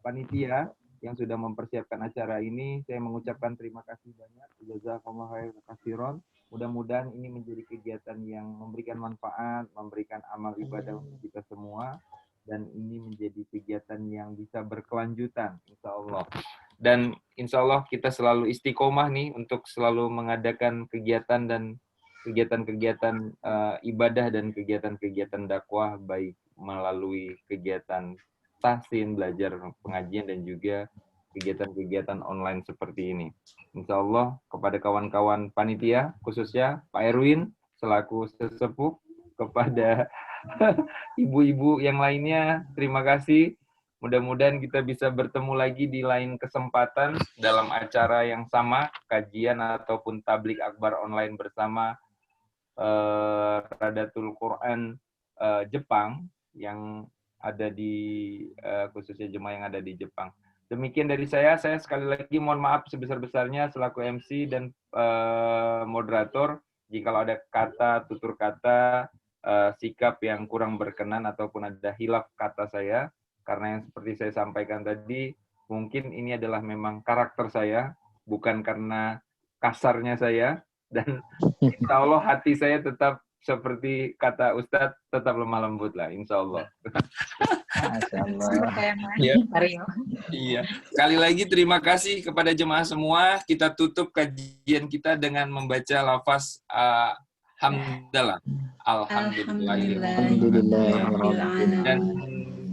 panitia yang sudah mempersiapkan acara ini. Saya mengucapkan terima kasih banyak. Jazakallahu khairan. Mudah-mudahan ini menjadi kegiatan yang memberikan manfaat, memberikan amal ibadah untuk kita semua. Dan ini menjadi kegiatan yang bisa berkelanjutan, insya Allah. Dan insya Allah kita selalu istiqomah nih untuk selalu mengadakan kegiatan dan kegiatan-kegiatan ibadah dan kegiatan-kegiatan dakwah, baik melalui kegiatan tahsin, belajar pengajian, dan juga kegiatan-kegiatan online seperti ini. Insya Allah kepada kawan-kawan panitia, khususnya Pak Erwin selaku sesepuh, kepada ibu-ibu yang lainnya, terima kasih. Mudah-mudahan kita bisa bertemu lagi di lain kesempatan dalam acara yang sama, kajian ataupun tablik akbar online bersama Radatul Quran Jepang yang ada di khususnya jemaah yang ada di Jepang. Demikian dari saya sekali lagi mohon maaf sebesar-besarnya selaku MC dan moderator jikalau ada kata, tutur kata, sikap yang kurang berkenan ataupun ada hilaf kata saya, karena yang seperti saya sampaikan tadi, mungkin ini adalah memang karakter saya, bukan karena kasarnya saya, dan insya Allah hati saya tetap seperti kata Ustadz, tetap lemah lembut lah, insya Allah. Ya. Iya. Sekali lagi terima kasih kepada jemaah semua. Kita tutup kajian kita dengan membaca lafaz hamdalah. Alhamdulillah. Dan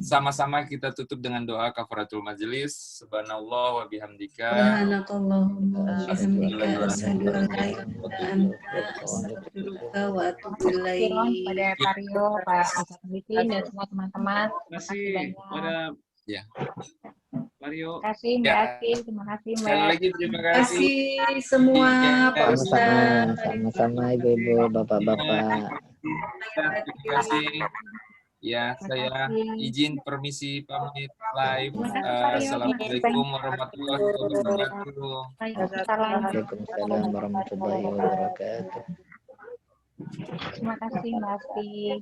sama-sama kita tutup dengan doa kafaratul majelis. Subhanallah wa bihamdika. Subhanakallahumma wa bihamdika asyhadu an la ilaha illa anta astaghfiruka wa atubu ilaik. Pada Pak Rio, Pak Ustadz Mukhlisin, dan semua teman-teman. Terima kasih pada Ya. Mario. Terima kasih Mbak Akin, terima kasih Mbak. Sekali lagi terima kasih semua Pak Ustaz. Sama-sama Ibu-ibu, Bapak-bapak. Terima kasih. Ya, saya izin permisi pamit live. Assalamualaikum warahmatullahi wabarakatuh. Waalaikumsalam warahmatullahi wabarakatuh. Terima kasih Mbak Akin.